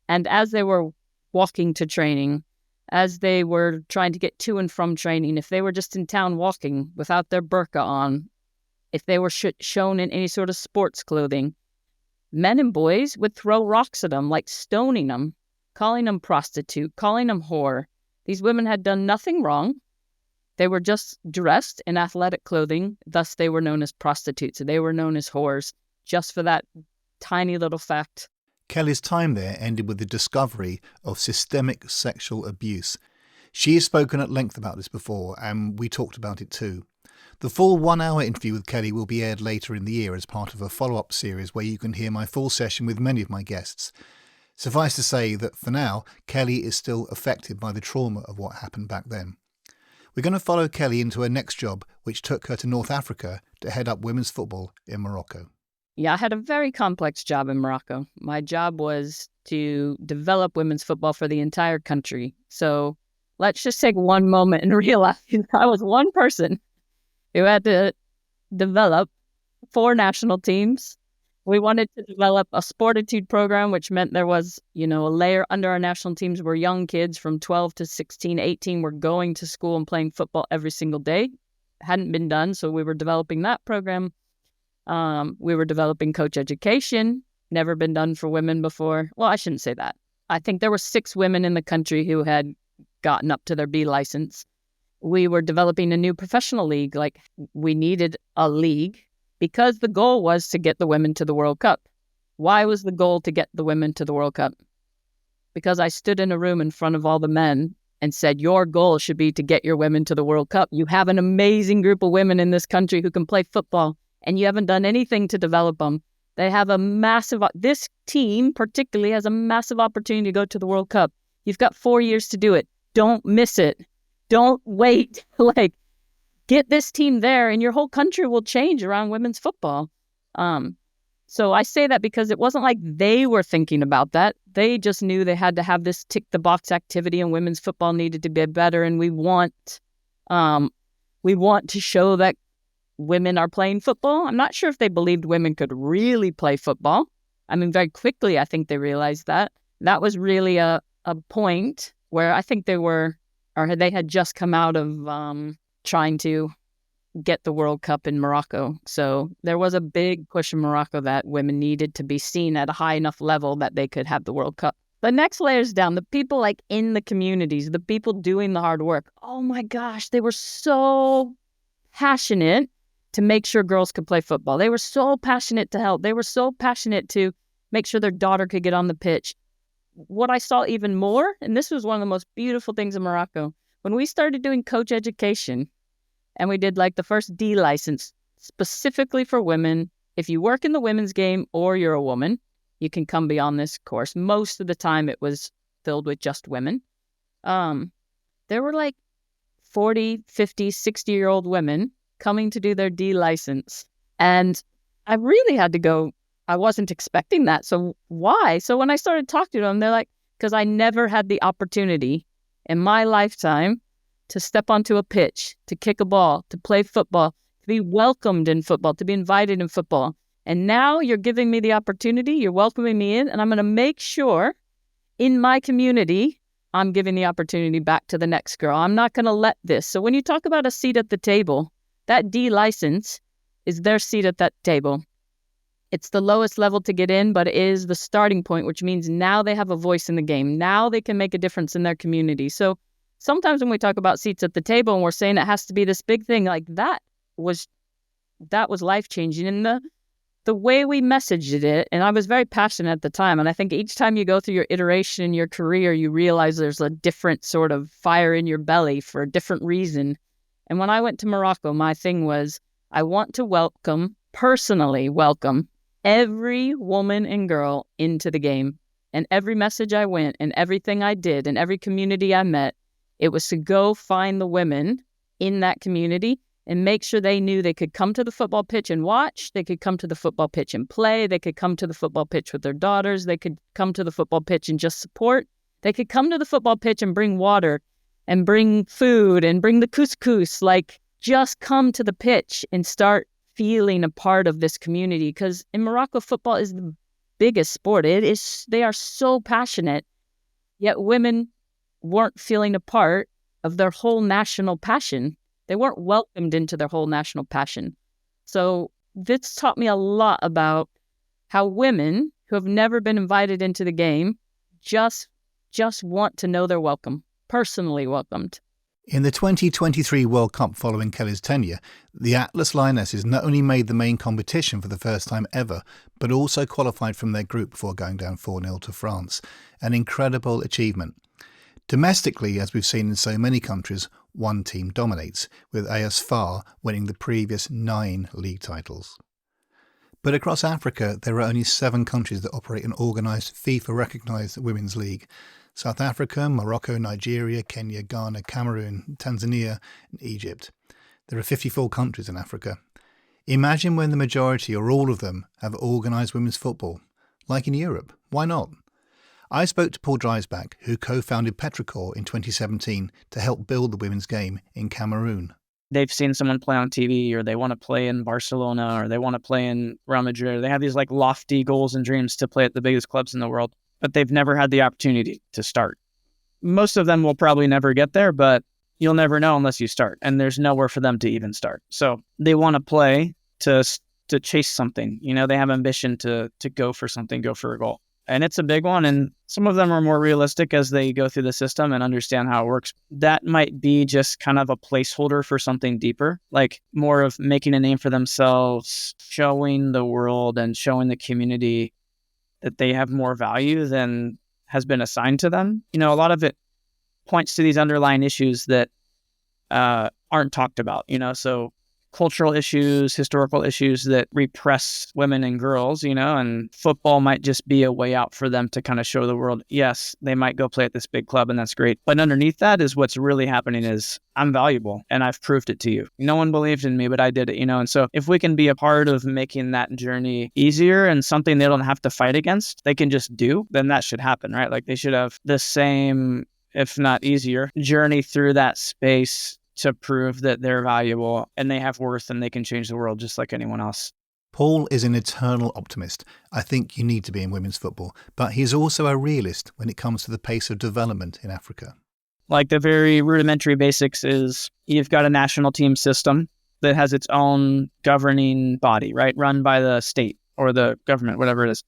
And as they were walking to training, as they were trying to get to and from training, if they were just in town walking without their burqa on, if they were shown in any sort of sports clothing, men and boys would throw rocks at them, like stoning them, calling them prostitute, calling them whore. These women had done nothing wrong. They were just dressed in athletic clothing. Thus, they were known as prostitutes. They were known as whores, just for that tiny little fact. Kelly's time there ended with the discovery of systemic sexual abuse. She has spoken at length about this before, and we talked about it too. The full 1-hour interview with Kelly will be aired later in the year as part of a follow-up series where you can hear my full session with many of my guests. Suffice to say that for now, Kelly is still affected by the trauma of what happened back then. We're going to follow Kelly into her next job, which took her to North Africa to head up women's football in Morocco. Yeah, I had a very complex job in Morocco. My job was to develop women's football for the entire country. So let's just take one moment and realize I was one person who had to develop 4 national teams. We wanted to develop a sportitude program, which meant there was, a layer under our national teams where young kids from 12 to 16, 18 were going to school and playing football every single day. It hadn't been done, so we were developing that program. We were developing coach education, never been done for women before. Well, I shouldn't say that. I think there were 6 women in the country who had gotten up to their B license. We were developing a new professional league. Like, we needed a league because the goal was to get the women to the World Cup. Why was the goal to get the women to the World Cup? Because I stood in a room in front of all the men and said, your goal should be to get your women to the World Cup. You have an amazing group of women in this country who can play football, and you haven't done anything to develop them. They have this team particularly has a massive opportunity to go to the World Cup. You've got 4 years to do it. Don't miss it. Don't wait. Get this team there and your whole country will change around women's football. So I say that because it wasn't like they were thinking about that. They just knew they had to have this tick the box activity and women's football needed to be better. And we want to show that women are playing football. I'm not sure if they believed women could really play football. Very quickly, I think they realized that. That was really a point where I think they had just come out of trying to get the World Cup in Morocco. So there was a big push in Morocco that women needed to be seen at a high enough level that they could have the World Cup. The next layers down, the people in the communities, the people doing the hard work. Oh my gosh, they were so passionate to make sure girls could play football. They were so passionate to help. They were so passionate to make sure their daughter could get on the pitch. What I saw even more, and this was one of the most beautiful things in Morocco, when we started doing coach education and we did the first D license specifically for women, if you work in the women's game or you're a woman, you can come beyond this course. Most of the time it was filled with just women. There were 40, 50, 60-year-old women coming to do their D license. And I really had to go, I wasn't expecting that. So why? So when I started talking to them, they're like, because I never had the opportunity in my lifetime to step onto a pitch, to kick a ball, to play football, to be welcomed in football, to be invited in football. And now you're giving me the opportunity, you're welcoming me in, and I'm going to make sure in my community, I'm giving the opportunity back to the next girl. I'm not going to let this. So when you talk about a seat at the table, that D license is their seat at that table. It's the lowest level to get in, but it is the starting point, which means now they have a voice in the game. Now they can make a difference in their community. So sometimes when we talk about seats at the table and we're saying it has to be this big thing, like that was life-changing. And the way we messaged it, and I was very passionate at the time, and I think each time you go through your iteration in your career, you realize there's a different sort of fire in your belly for a different reason. And when I went to Morocco, my thing was, I want to personally welcome every woman and girl into the game. And every message I went and everything I did and every community I met, it was to go find the women in that community and make sure they knew they could come to the football pitch and watch, they could come to the football pitch and play, they could come to the football pitch with their daughters, they could come to the football pitch and just support, they could come to the football pitch and bring water and bring food and bring the couscous, like just come to the pitch and start feeling a part of this community. Because in Morocco, football is the biggest sport. They are so passionate, yet women weren't feeling a part of their whole national passion. They weren't welcomed into their whole national passion. So this taught me a lot about how women who have never been invited into the game just want to know they're welcome, personally welcomed. In the 2023 World Cup following Kelly's tenure, the Atlas Lionesses not only made the main competition for the first time ever, but also qualified from their group before going down 4-0 to France. An incredible achievement. Domestically, as we've seen in so many countries, one team dominates, with AS FAR winning the previous 9 league titles. But across Africa, there are only 7 countries that operate an organised FIFA-recognised women's league. South Africa, Morocco, Nigeria, Kenya, Ghana, Cameroon, Tanzania and Egypt. There are 54 countries in Africa. Imagine when the majority or all of them have organised women's football. Like in Europe, why not? I spoke to Paul Dreisbach, who co-founded Petrichor in 2017 to help build the women's game in Cameroon. They've seen someone play on TV, or they want to play in Barcelona, or they want to play in Real Madrid. They have these like lofty goals and dreams to play at the biggest clubs in the world, but they've never had the opportunity to start. Most of them will probably never get there, but you'll never know unless you start, and there's nowhere for them to even start. So they want to play to chase something. You know, they have ambition to go for something, go for a goal. And it's a big one, and some of them are more realistic as they go through the system and understand how it works. That might be just kind of a placeholder for something deeper, like more of making a name for themselves, showing the world and showing the community that they have more value than has been assigned to them. You know, a lot of it points to these underlying issues that aren't talked about, you know, so cultural issues, historical issues that repress women and girls, you know, and football might just be a way out for them to kind of show the world, yes, they might go play at this big club and that's great. But underneath that is what's really happening is I'm valuable and I've proved it to you. No one believed in me, but I did it, you know. And so if we can be a part of making that journey easier and something they don't have to fight against, they can just do, then that should happen, right? Like they should have the same, if not easier, journey through that space to prove that they're valuable and they have worth and they can change the world just like anyone else. Paul is an eternal optimist. I think you need to be in women's football, but he's also a realist when it comes to the pace of development in Africa. Like the very rudimentary basics is you've got a national team system that has its own governing body, right? Run by the state or the government, whatever it is.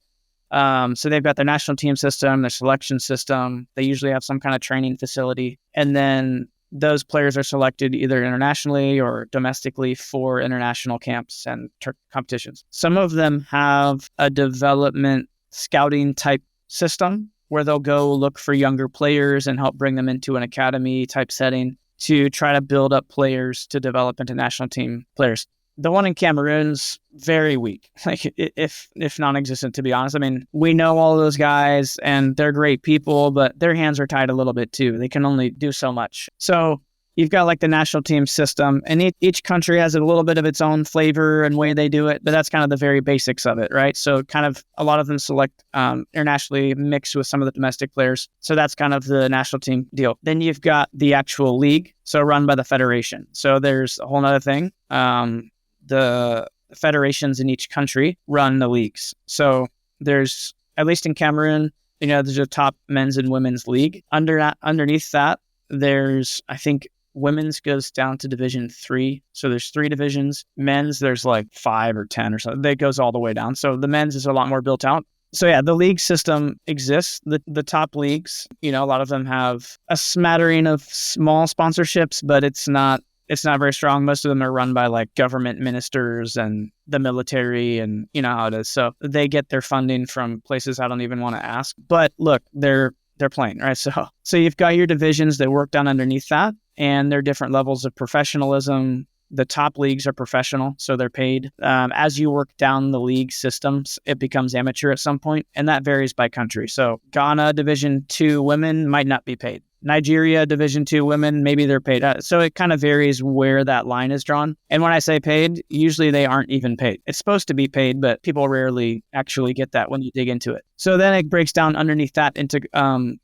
So they've got their national team system, their selection system. They usually have some kind of training facility. And then those players are selected either internationally or domestically for international camps and competitions. Some of them have a development scouting type system where they'll go look for younger players and help bring them into an academy type setting to try to build up players to develop into national team players. The one in Cameroon's very weak, like if non-existent, to be honest. I mean, we know all those guys and they're great people, but their hands are tied a little bit too. They can only do so much. So you've got like the national team system, and each country has a little bit of its own flavor and way they do it, but that's kind of the very basics of it, right? So kind of a lot of them select internationally mixed with some of the domestic players. So that's kind of the national team deal. Then you've got the actual league, so run by the federation. So there's a whole nother thing. The federations in each country run the leagues. So there's, at least in Cameroon, there's a top men's and women's league. Underneath that, there's, I think, women's goes down to Division 3. So there's 3 divisions. Men's, there's like 5 or 10 or something. It goes all the way down. So the men's is a lot more built out. So yeah, the league system exists. The top leagues, a lot of them have a smattering of small sponsorships, but it's not very strong. Most of them are run by like government ministers and the military, and you know how it is. So they get their funding from places I don't even want to ask. But look, they're playing, right? So you've got your divisions that work down underneath that, and there are different levels of professionalism. The top leagues are professional, so they're paid. As you work down the league systems, it becomes amateur at some point, and that varies by country. So Ghana Division 2 women might not be paid. Nigeria Division 2 women, maybe they're paid. So it kind of varies where that line is drawn. And when I say paid, usually they aren't even paid. It's supposed to be paid, but people rarely actually get that when you dig into it. So then it breaks down underneath that into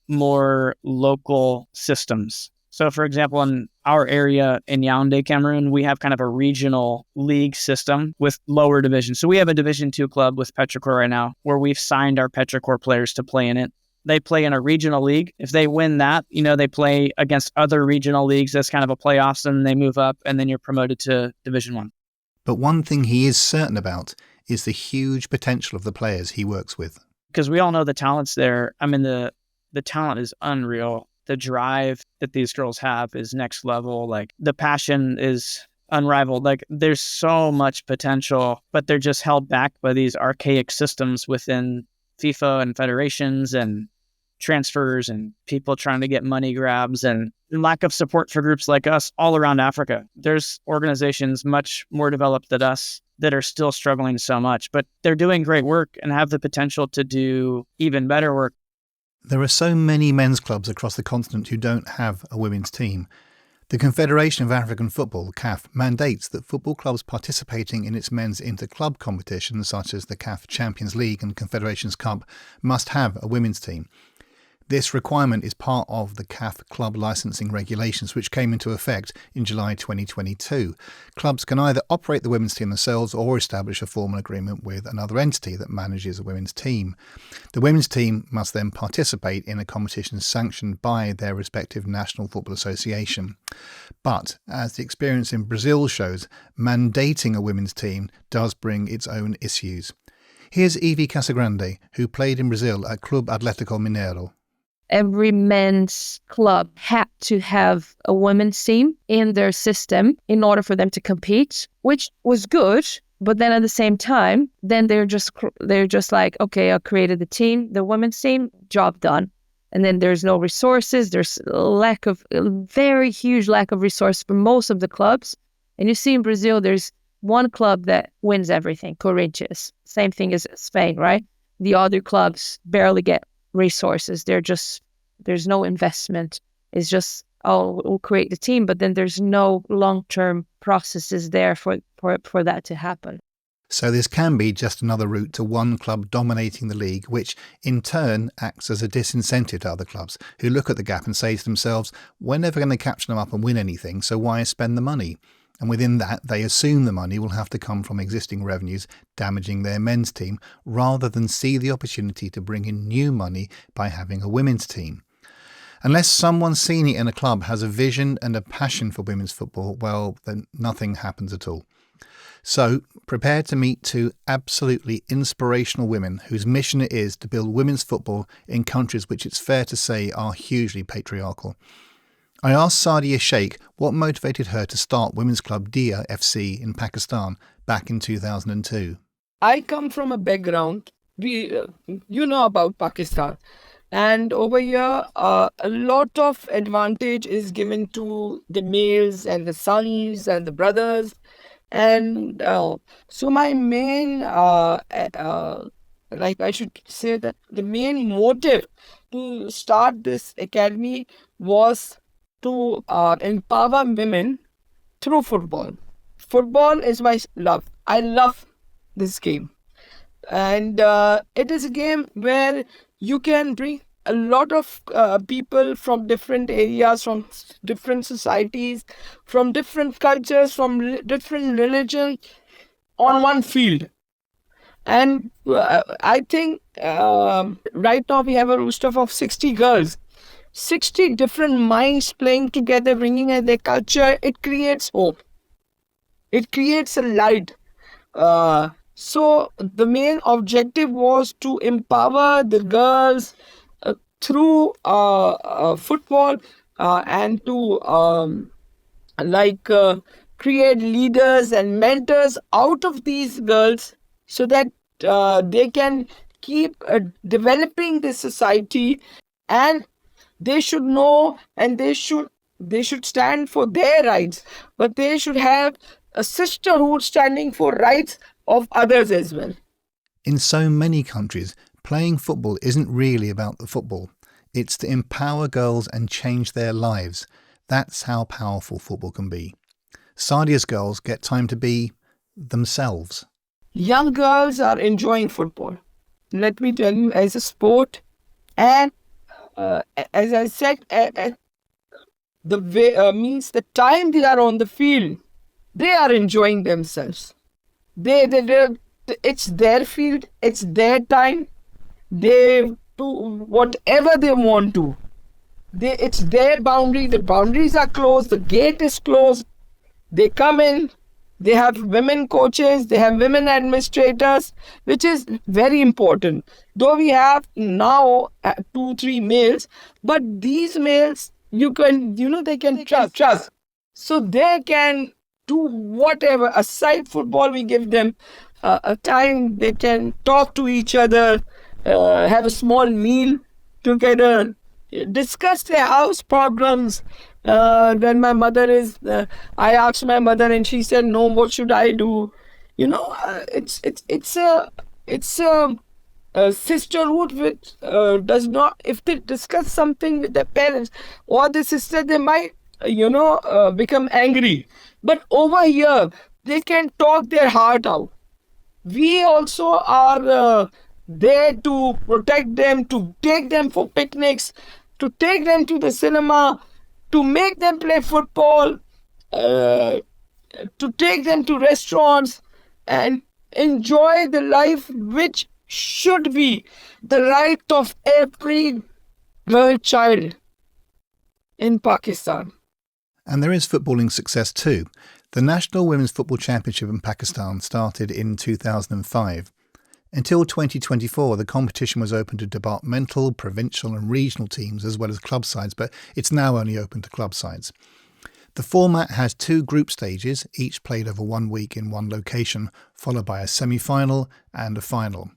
more local systems. So for example, in our area in Yaoundé, Cameroon, we have kind of a regional league system with lower divisions. So we have a Division 2 club with Petrichor right now, where we've signed our Petrichor players to play in it. They play in a regional league. If they win that, they play against other regional leagues. That's kind of a playoffs, and they move up, and then you're promoted to Division 1. But one thing he is certain about is the huge potential of the players he works with. Because we all know the talent's there. I mean, the talent is unreal. The drive that these girls have is next level. Like, the passion is unrivaled. Like, there's so much potential, but they're just held back by these archaic systems within FIFA and federations and transfers and people trying to get money grabs and lack of support for groups like us all around Africa. There's organizations much more developed than us that are still struggling so much, but they're doing great work and have the potential to do even better work. There are so many men's clubs across the continent who don't have a women's team. The Confederation of African Football, CAF, mandates that football clubs participating in its men's inter-club competitions, such as the CAF Champions League and Confederations Cup, must have a women's team. This requirement is part of the CAF club licensing regulations, which came into effect in July 2022. Clubs can either operate the women's team themselves or establish a formal agreement with another entity that manages a women's team. The women's team must then participate in a competition sanctioned by their respective National Football Association. But, as the experience in Brazil shows, mandating a women's team does bring its own issues. Here's Evie Casagrande, who played in Brazil at Club Atlético Mineiro. Every men's club had to have a women's team in their system in order for them to compete, which was good. But then at the same time, then they're just like, okay, I created the team, the women's team, job done. And then there's no resources. There's a very huge lack of resources for most of the clubs. And you see in Brazil, there's one club that wins everything, Corinthians. Same thing as Spain, right? The other clubs barely get resources. There's no investment. It's just, we'll create the team, but then there's no long-term processes there for that to happen. So this can be just another route to one club dominating the league, which in turn acts as a disincentive to other clubs who look at the gap and say to themselves, we're never going to catch them up and win anything, so why spend the money? And within that, they assume the money will have to come from existing revenues, damaging their men's team, rather than see the opportunity to bring in new money by having a women's team. Unless someone senior in a club has a vision and a passion for women's football, well, then nothing happens at all. So, prepare to meet two absolutely inspirational women whose mission it is to build women's football in countries which it's fair to say are hugely patriarchal. I asked SADIA SHEIKH what motivated her to start women's club DIYA FC in Pakistan back in 2002. I come from a background, you know about Pakistan, and over here a lot of advantage is given to the males and the sons and the brothers, and so my main, I should say that the main motive to start this academy was to empower women through football. Football is my love. I love this game. And it is a game where you can bring a lot of people from different areas, from different societies, from different cultures, from different religions on one field. And I think right now we have a roster of 60 girls. 60 different minds playing together, bringing in their culture. It creates hope. It creates a light. So the main objective was to empower the girls through football and to create leaders and mentors out of these girls so that they can keep developing the society, and they should know, and they should stand for their rights, but they should have a sisterhood standing for rights of others as well. In so many countries, playing football isn't really about the football. It's to empower girls and change their lives. That's how powerful football can be. Sadia's girls get time to be themselves. Young girls are enjoying football. Let me tell you, as a sport, and as I said, means the time they are on the field, they are enjoying themselves. It's their field, it's their time. They do whatever they want to. It's their boundary. The boundaries are closed. The gate is closed. They come in. They have women coaches. They have women administrators, which is very important. Though we have now 2-3 males, but these males, they can trust. So they can do whatever. Aside football, we give them a time. They can talk to each other, have a small meal together, discuss their house problems. When my mother I asked my mother and she said, no, what should I do? It's a sisterhood which does not, if they discuss something with their parents or the sister, they might, become angry. But over here, they can talk their heart out. We also are there to protect them, to take them for picnics, to take them to the cinema, to make them play football, to take them to restaurants and enjoy the life which should be the right of every girl child in Pakistan. And there is footballing success too. The National Women's Football Championship in Pakistan started in 2005. Until 2024, the competition was open to departmental, provincial and regional teams as well as club sides, but it's now only open to club sides. The format has 2 group stages, each played over 1 week in one location, followed by a semi-final and a final.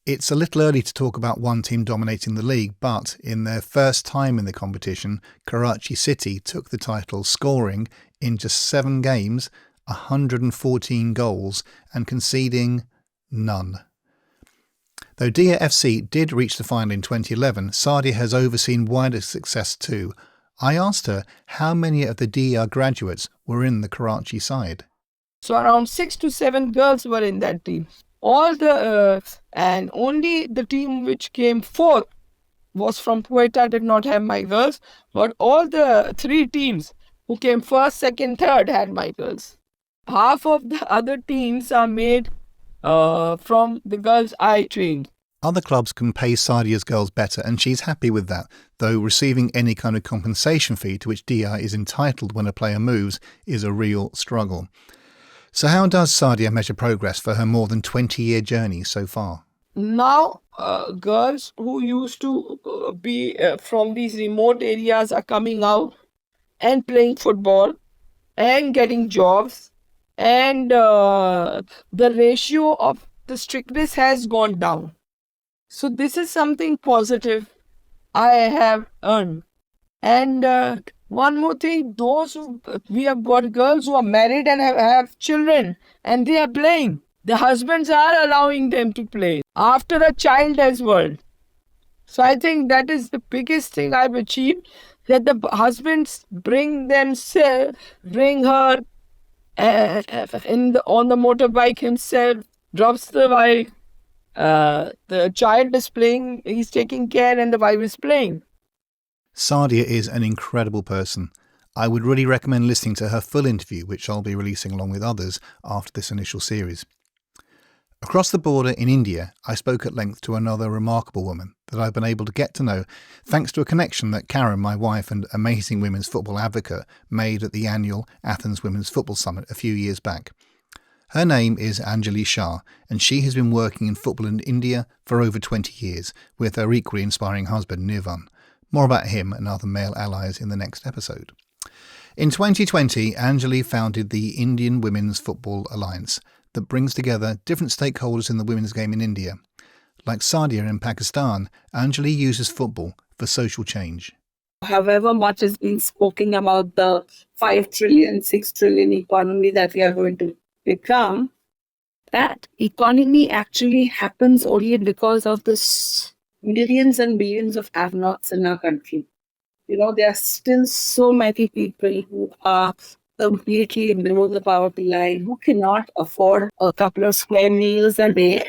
It's a little early to talk about one team dominating the league, but in their first time in the competition, Karachi City took the title, scoring in just 7 games, 114 goals and conceding none. Though DIYA FC did reach the final in 2011, Sadia has overseen wider success too. I asked her how many of the DIYA graduates were in the Karachi side. So around 6 to 7 girls were in that team. And only the team which came 4th was from Quetta, did not have my girls, but all the 3 teams who came 1st, 2nd, 3rd had my girls. Half of the other teams are made from the girls I trained. Other clubs can pay Sadia's girls better, and she's happy with that, though receiving any kind of compensation fee to which DIYA is entitled when a player moves is a real struggle. So how does Sadia measure progress for her more than 20-year journey so far? Now, girls who used to be from these remote areas are coming out and playing football and getting jobs, and the ratio of the strictness has gone down. So this is something positive I have earned. And one more thing, we have got girls who are married and have children and they are playing. The husbands are allowing them to play after a child as well. So I think that is the biggest thing I've achieved. that the husbands bring her on the motorbike himself, drops the wife. The child is playing, he's taking care, and the wife is playing. Sadia is an incredible person. I would really recommend listening to her full interview, which I'll be releasing along with others after this initial series. Across the border in India, I spoke at length to another remarkable woman that I've been able to get to know thanks to a connection that Karen, my wife and amazing women's football advocate, made at the annual Athens Women's Football Summit a few years back. Her name is ANJALI SHAH, and she has been working in football in India for over 20 years with her equally inspiring husband Nirvan. More about him and other male allies in the next episode. In 2020, ANJALI founded the Indian Women's Football Alliance that brings together different stakeholders in the women's game in India. Like Sadia in Pakistan, ANJALI uses football for social change. However much has been spoken about the 5 trillion, 6 trillion economy that we are going to become, that economy actually happens only because of the millions and billions of have-nots in our country. There are still so many people who are completely below the poverty line, who cannot afford a couple of square meals a day.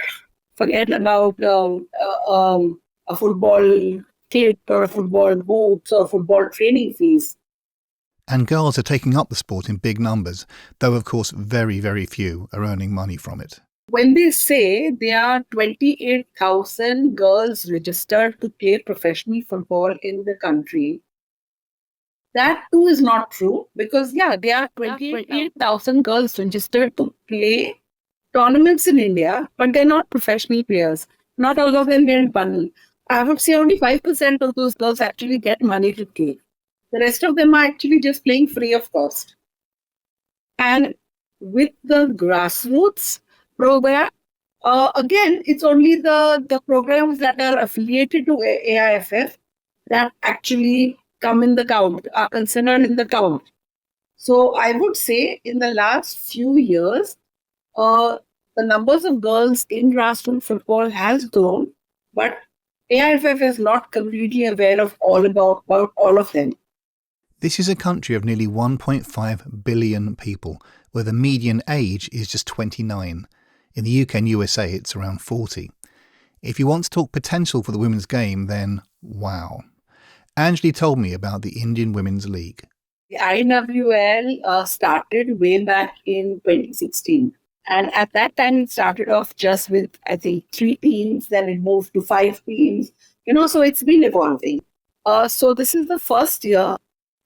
Forget about a football kit or a football boots or football training fees. And girls are taking up the sport in big numbers, though of course very, very few are earning money from it. When they say there are 28,000 girls registered to play professional football in the country, that too is not true, because there are 28,000 girls registered to play tournaments in India, but they're not professional players. Not all of them get money. I would say only 5% of those girls actually get money to play. The rest of them are actually just playing free of cost. And with the grassroots program, again, it's only the programs that are affiliated to AIFF that actually come in the count, are considered in the count. So I would say in the last few years, the numbers of girls in grassroots football has grown, but AIFF is not completely aware of about all of them. This is a country of nearly 1.5 billion people, where the median age is just 29. In the UK and USA, it's around 40. If you want to talk potential for the women's game, then wow. ANJALI told me about the Indian Women's League. The IWL started way back in 2016. And at that time, it started off just with, I think, 3 teams, then it moved to 5 teams. So it's been evolving. So this is the first year.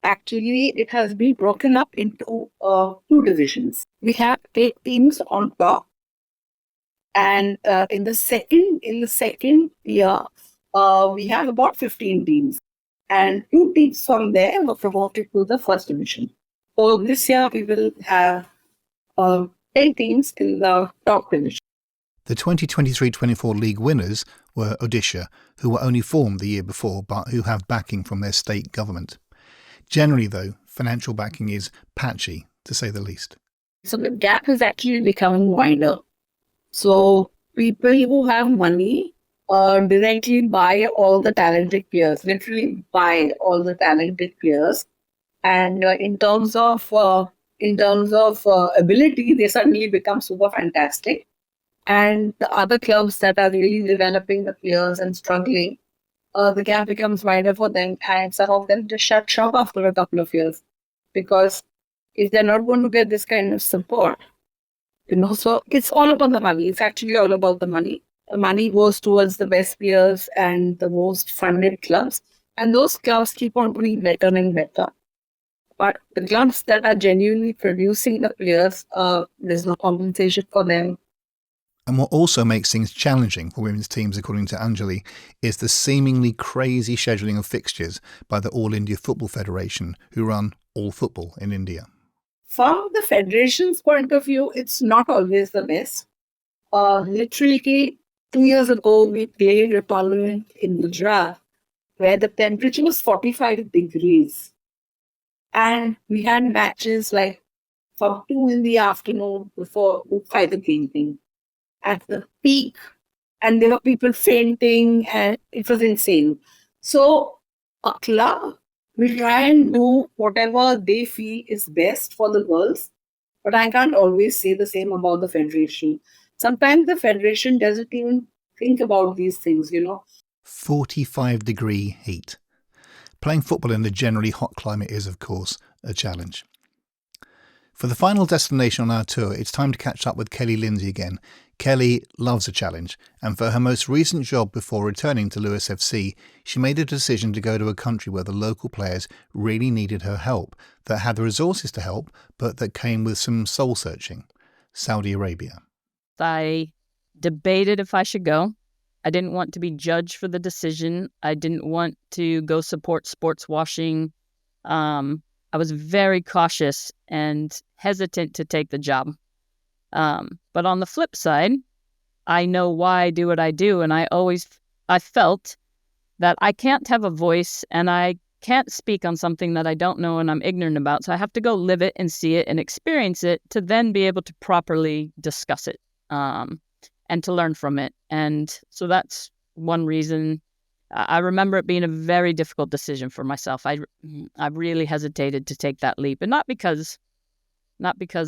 Actually, it has been broken up into 2 divisions. We have 8 teams on top. And in the second year, we have about 15 teams. And 2 teams from there were promoted to the first division. So this year, we will have 10 teams in the top division. The 2023-24 league winners were Odisha, who were only formed the year before, but who have backing from their state government. Generally, though, financial backing is patchy, to say the least. So the gap is actually becoming wider. So people who have money directly buy all the talented players, literally buy all the talented players. And in terms of ability, they suddenly become super fantastic. And the other clubs that are really developing the players and struggling, the gap becomes wider for them, and some of them just shut shop after a couple of years, because if they're not going to get this kind of support, so it's all about the money. It's actually all about the money. The money goes towards the best players and the most funded clubs, and those clubs keep on doing better and better. But the clubs that are genuinely producing the players, there's no compensation for them. And what also makes things challenging for women's teams, according to ANJALI, is the seemingly crazy scheduling of fixtures by the All India Football Federation, who run all football in India. From the federation's point of view, it's not always the best. Literally, 2 years ago, we played a tournament in Gujarat where the temperature was 45 degrees. And we had matches like from 2 in the afternoon before 5 the evening at the peak. And there were people fainting, and it was insane. So a club We try and do whatever they feel is best for the girls, but I can't always say the same about the federation. Sometimes the federation doesn't even think about these things, 45-degree heat. Playing football in a generally hot climate is, of course, a challenge. For the final destination on our tour, it's time to catch up with Kelly Lindsay again. Kelly loves a challenge, and for her most recent job before returning to Lewes FC, she made a decision to go to a country where the local players really needed her help, that had the resources to help, but that came with some soul-searching. Saudi Arabia. I debated if I should go. I didn't want to be judged for the decision. I didn't want to go support sports washing. I was very cautious and hesitant to take the job. But on the flip side, I know why I do what I do. And I felt that I can't have a voice and I can't speak on something that I don't know and I'm ignorant about. So I have to go live it and see it and experience it to then be able to properly discuss it and to learn from it. And so that's one reason. I remember it being a very difficult decision for myself. I really hesitated to take that leap, and not because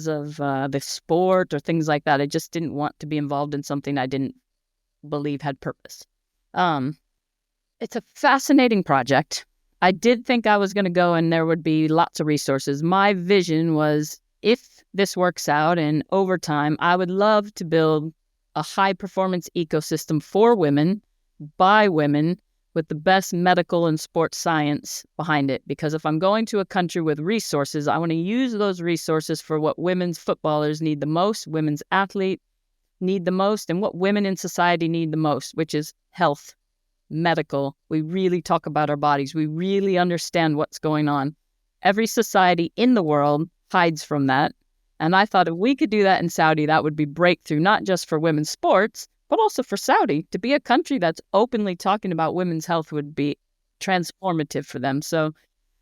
of the sport or things like that. I just didn't want to be involved in something I didn't believe had purpose. It's a fascinating project. I did think I was going to go and there would be lots of resources. My vision was, if this works out and over time, I would love to build a high-performance ecosystem for women, by women, with the best medical and sports science behind it. Because if I'm going to a country with resources, I want to use those resources for what women's footballers need the most, women's athletes need the most, and what women in society need the most, which is health, medical. We really talk about our bodies. We really understand what's going on. Every society in the world hides from that. And I thought if we could do that in Saudi, that would be breakthrough, not just for women's sports, but also for Saudi. To be a country that's openly talking about women's health would be transformative for them. So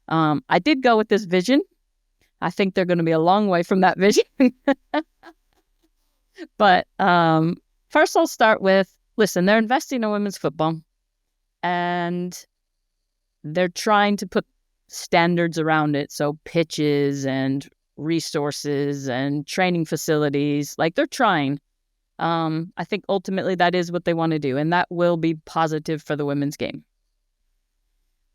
I did go with this vision. I think they're going to be a long way from that vision. But first I'll start with, listen, they're investing in women's football and they're trying to put standards around it. So pitches and resources and training facilities, like they're trying. I think ultimately that is what they want to do, and that will be positive for the women's game.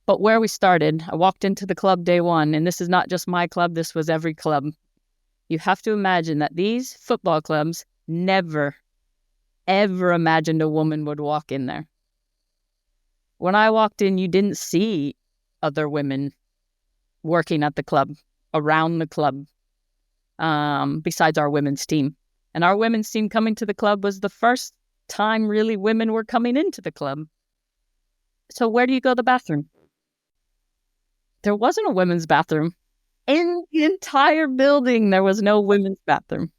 But where we started, I walked into the club day one, and this is not just my club, this was every club. You have to imagine that these football clubs never, ever imagined a woman would walk in there. When I walked in, you didn't see other women working at the club, around the club, besides our women's team. And our women's team coming to the club was the first time really women were coming into the club. So where do you go to the bathroom? There wasn't a women's bathroom. In the entire building, there was no women's bathroom.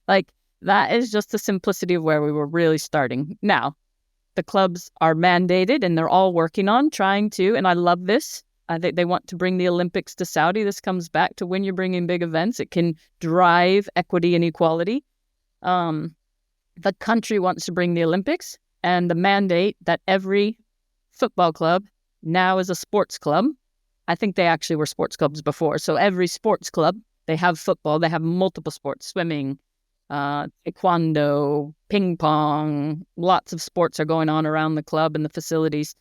Like, that is just the simplicity of where we were really starting. Now, the clubs are mandated and they're all working on trying to, and I love this. I think they want to bring the Olympics to Saudi. This comes back to when you're bringing big events, it can drive equity and equality. The country wants to bring the Olympics, and the mandate that every football club now is a sports club. I think they actually were sports clubs before. So every sports club, they have football, they have multiple sports, swimming, taekwondo, ping pong, lots of sports are going on around the club and the facilities.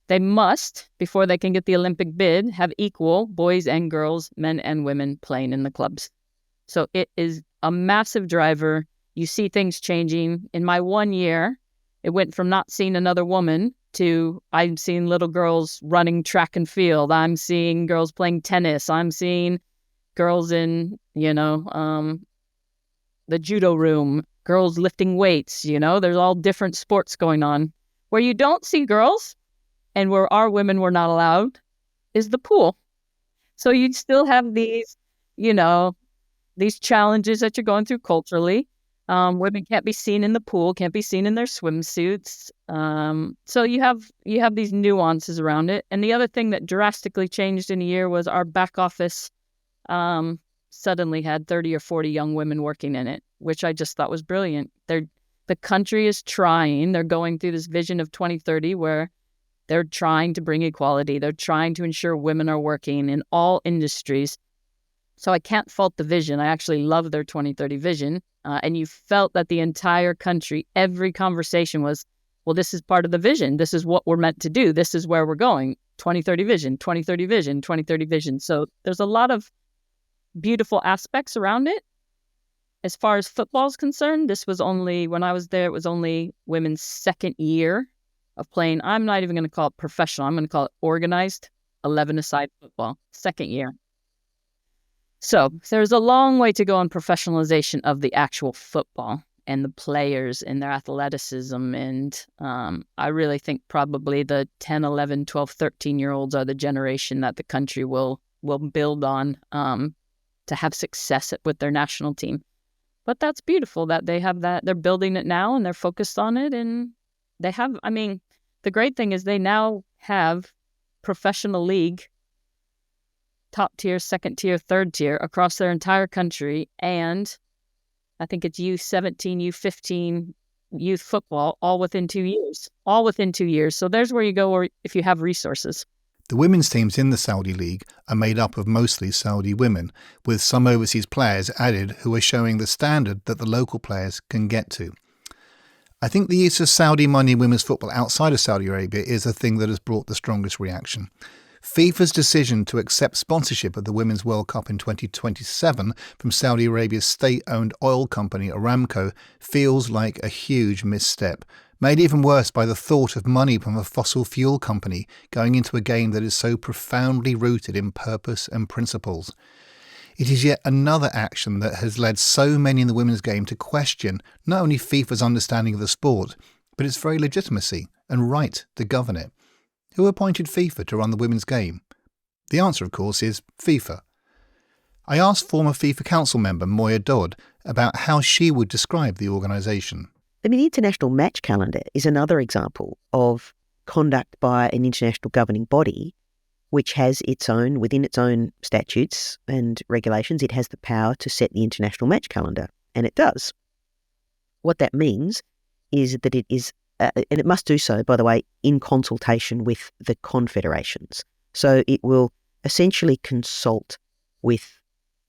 They must, before they can get the Olympic bid, have equal boys and girls, men and women playing in the clubs. So it is a massive driver. You see things changing. In my 1 year, it went from not seeing another woman to I'm seeing little girls running track and field. I'm seeing girls playing tennis. I'm seeing girls in, the judo room, girls lifting weights. There's all different sports going on. Where you don't see girls and where our women were not allowed is the pool. So you'd still have these, these challenges that you're going through culturally. Women can't be seen in the pool, can't be seen in their swimsuits. So you have these nuances around it. And the other thing that drastically changed in a year was our back office suddenly had 30 or 40 young women working in it, which I just thought was brilliant. The country is trying. They're going through this vision of 2030 where They're trying to bring equality. They're trying to ensure women are working in all industries. So I can't fault the vision. I actually love their 2030 vision. And you felt that the entire country, every conversation was, well, this is part of the vision. This is what we're meant to do. This is where we're going. 2030 vision, 2030 vision, 2030 vision. So there's a lot of beautiful aspects around it. As far as football is concerned, this was only, when I was there, it was only women's second year of playing. I'm not even going to call it professional. I'm going to call it organized 11-a-side football, second year. So there's a long way to go on professionalization of the actual football and the players and their athleticism. And I really think probably the 10, 11, 12, 13-year-olds are the generation that the country will build on to have success with their national team. But that's beautiful that they have that. They're building it now and they're focused on it. And they have, I mean, the great thing is they now have professional league, top tier, second tier, third tier across their entire country. And I think it's U17, U15, youth football, all within 2 years. All within 2 years. So there's where you go if you have resources. The women's teams in the Saudi League are made up of mostly Saudi women, with some overseas players added who are showing the standard that the local players can get to. I think the use of Saudi money in women's football outside of Saudi Arabia is the thing that has brought the strongest reaction. FIFA's decision to accept sponsorship of the Women's World Cup in 2027 from Saudi Arabia's state-owned oil company Aramco feels like a huge misstep, made even worse by the thought of money from a fossil fuel company going into a game that is so profoundly rooted in purpose and principles. It is yet another action that has led so many in the women's game to question not only FIFA's understanding of the sport, but its very legitimacy and right to govern it. Who appointed FIFA to run the women's game? The answer, of course, is FIFA. I asked former FIFA Council member MOYA Dodd about how she would describe the organisation. I mean, the international match calendar is another example of conduct by an international governing body which has its own, within its own statutes and regulations, it has the power to set the international match calendar, and it does. What that means is that it is, and it must do so, by the way, in consultation with the confederations. So it will essentially consult with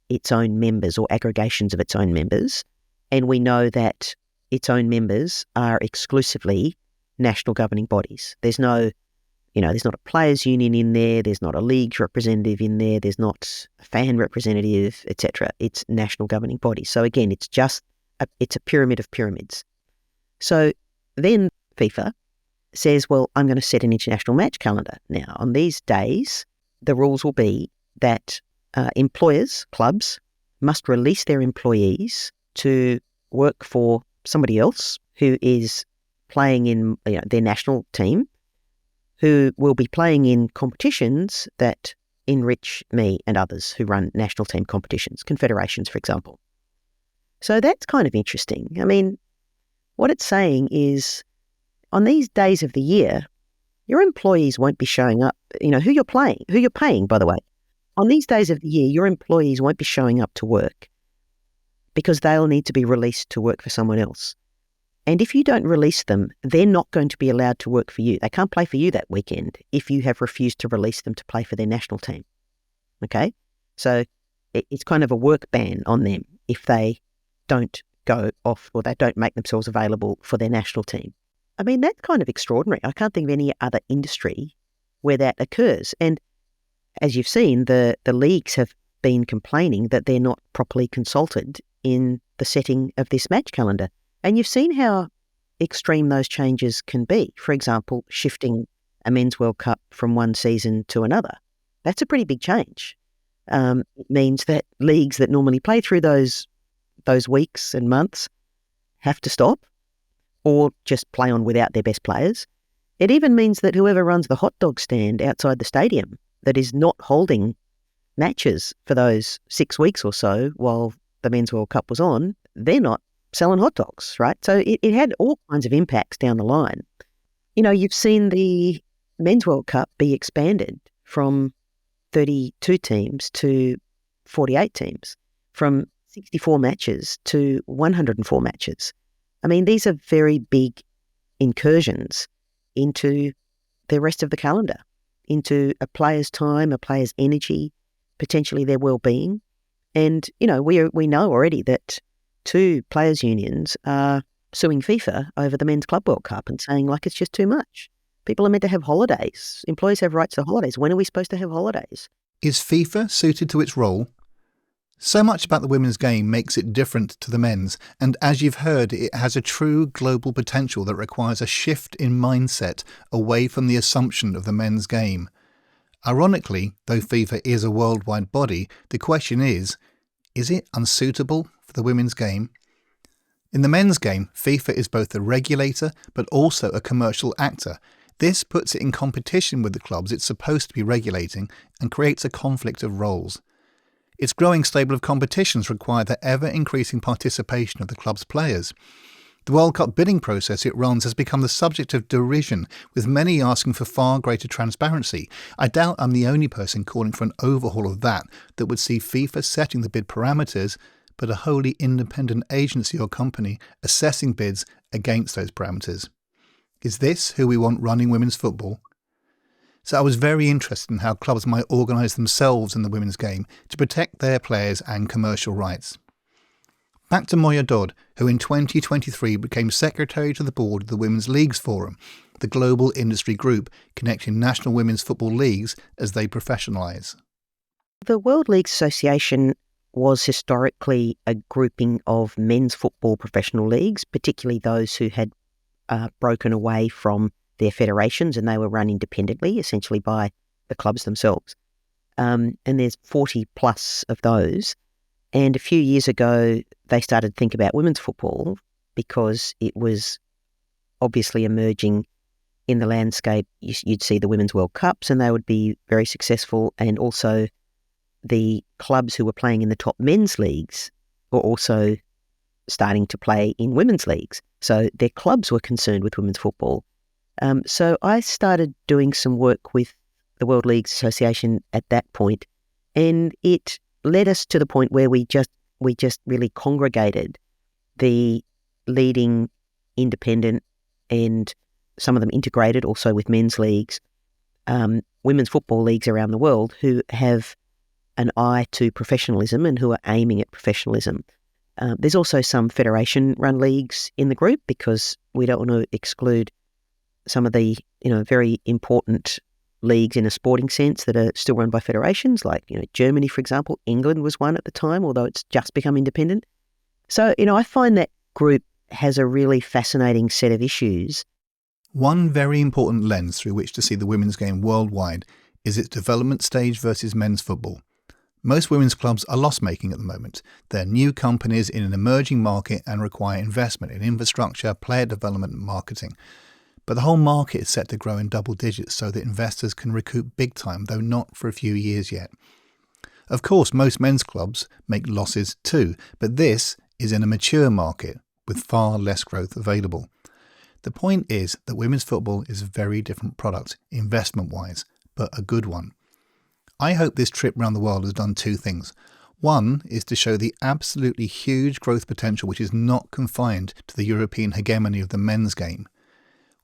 its own members or aggregations of its own members, and we know that its own members are exclusively national governing bodies. There's no, there's not a players' union in there, there's not a leagues representative in there, there's not a fan representative, etc. It's national governing bodies. So again, it's a pyramid of pyramids. So then FIFA says, well, I'm going to set an international match calendar. Now, on these days, the rules will be that employers, clubs, must release their employees to work for somebody else who is playing in their national team, who will be playing in competitions that enrich me and others who run national team competitions, confederations, for example. So that's kind of interesting. I mean, what it's saying is on these days of the year, your employees won't be showing up, who you're paying, by the way. On these days of the year, your employees won't be showing up to work because they'll need to be released to work for someone else. And if you don't release them, they're not going to be allowed to work for you. They can't play for you that weekend if you have refused to release them to play for their national team. Okay? So it's kind of a work ban on them if they don't go off or they don't make themselves available for their national team. I mean, that's kind of extraordinary. I can't think of any other industry where that occurs. And as you've seen, the leagues have been complaining that they're not properly consulted in the setting of this match calendar. And you've seen how extreme those changes can be. For example, shifting a Men's World Cup from one season to another. That's a pretty big change. It means that leagues that normally play through those weeks and months have to stop or just play on without their best players. It even means that whoever runs the hot dog stand outside the stadium that is not holding matches for those 6 weeks or so while the Men's World Cup was on, they're not selling hot dogs, right? So it had all kinds of impacts down the line. You've seen the Men's World Cup be expanded from 32 teams to 48 teams, from 64 matches to 104 matches. I mean, these are very big incursions into the rest of the calendar, into a player's time, a player's energy, potentially their well-being. And, we know already that 2 players' unions are suing FIFA over the Men's Club World Cup and saying, it's just too much. People are meant to have holidays. Employees have rights to holidays. When are we supposed to have holidays? Is FIFA suited to its role? So much about the women's game makes it different to the men's, and as you've heard, it has a true global potential that requires a shift in mindset away from the assumption of the men's game. Ironically, though FIFA is a worldwide body, the question is it unsuitable for the women's game? In the men's game, FIFA is both a regulator but also a commercial actor. This puts it in competition with the clubs it's supposed to be regulating and creates a conflict of roles. Its growing stable of competitions require the ever-increasing participation of the club's players. The World Cup bidding process it runs has become the subject of derision, with many asking for far greater transparency. I doubt I'm the only person calling for an overhaul of that would see FIFA setting the bid parameters, but a wholly independent agency or company assessing bids against those parameters. Is this who we want running women's football? So I was very interested in how clubs might organise themselves in the women's game to protect their players and commercial rights. Back to MOYA Dodd, who in 2023 became secretary to the board of the Women's Leagues Forum, the global industry group connecting national women's football leagues as they professionalise. The World Leagues Association was historically a grouping of men's football professional leagues, particularly those who had broken away from their federations and they were run independently, essentially by the clubs themselves. And there's 40 plus of those. And a few years ago, they started to think about women's football because it was obviously emerging in the landscape. You'd see the Women's World Cups and they would be very successful. And also the clubs who were playing in the top men's leagues were also starting to play in women's leagues. So their clubs were concerned with women's football. So I started doing some work with the World Leagues Association at that point, and it led us to the point where we just really congregated the leading independent and some of them integrated also with men's leagues, women's football leagues around the world who have an eye to professionalism and who are aiming at professionalism. There's also some federation-run leagues in the group because we don't want to exclude some of the very important leagues in a sporting sense that are still run by federations, like Germany, for example. England was one at the time, although it's just become independent. So I find that group has a really fascinating set of issues. One very important lens through which to see the women's game worldwide is its development stage versus men's football. Most women's clubs are loss-making at the moment. They're new companies in an emerging market and require investment in infrastructure, player development and marketing. But the whole market is set to grow in double digits so that investors can recoup big time, though not for a few years yet. Of course, most men's clubs make losses too, but this is in a mature market with far less growth available. The point is that women's football is a very different product, investment-wise, but a good one. I hope this trip around the world has done 2 things. One is to show the absolutely huge growth potential which is not confined to the European hegemony of the men's game.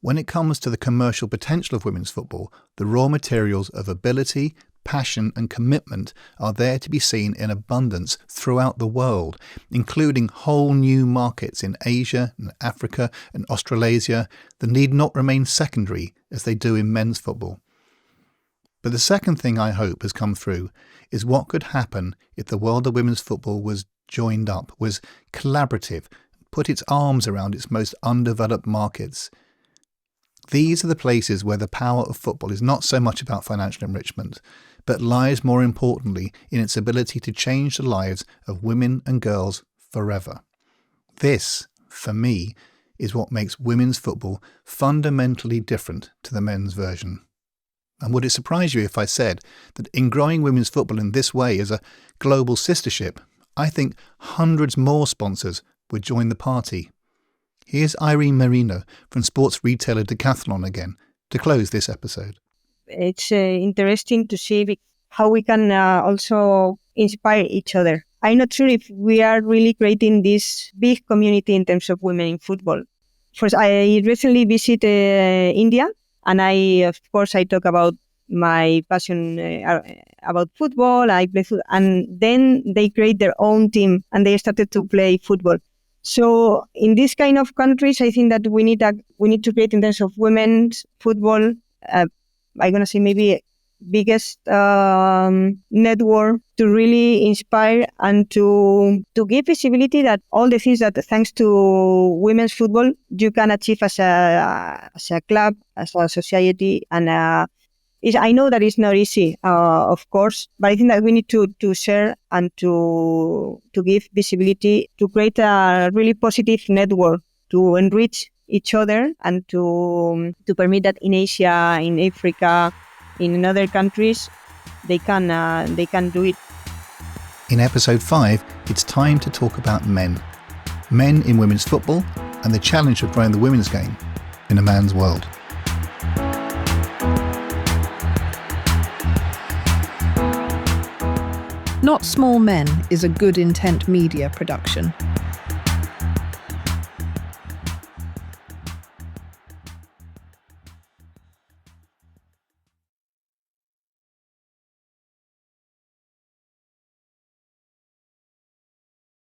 When it comes to the commercial potential of women's football, the raw materials of ability, passion and commitment are there to be seen in abundance throughout the world, including whole new markets in Asia and Africa and Australasia that need not remain secondary as they do in men's football. But the second thing I hope has come through is what could happen if the world of women's football was joined up, was collaborative, put its arms around its most undeveloped markets. These are the places where the power of football is not so much about financial enrichment, but lies more importantly in its ability to change the lives of women and girls forever. This, for me, is what makes women's football fundamentally different to the men's version. And would it surprise you if I said that in growing women's football in this way as a global sistership, I think hundreds more sponsors would join the party? Here's Irene Merino from sports retailer Decathlon again to close this episode. It's interesting to see how we can also inspire each other. I'm not sure if we are really creating this big community in terms of women in football. First, I recently visited India And of course, I talk about my passion about football. I play football, and then they create their own team and they started to play football. So in this kind of countries, I think that we need to create in terms of women's football. I'm gonna say maybe biggest network to really inspire and to give visibility that all the things that thanks to women's football you can achieve as a club, as a society, and I know that it's not easy, of course, but I think that we need to share and to give visibility, to create a really positive network, to enrich each other, and to permit that in Asia, in Africa, in other countries, they can do it. In episode 5, it's time to talk about men in women's football, and the challenge of growing the women's game in a man's world. Not Small Men is a Good Intent Media production.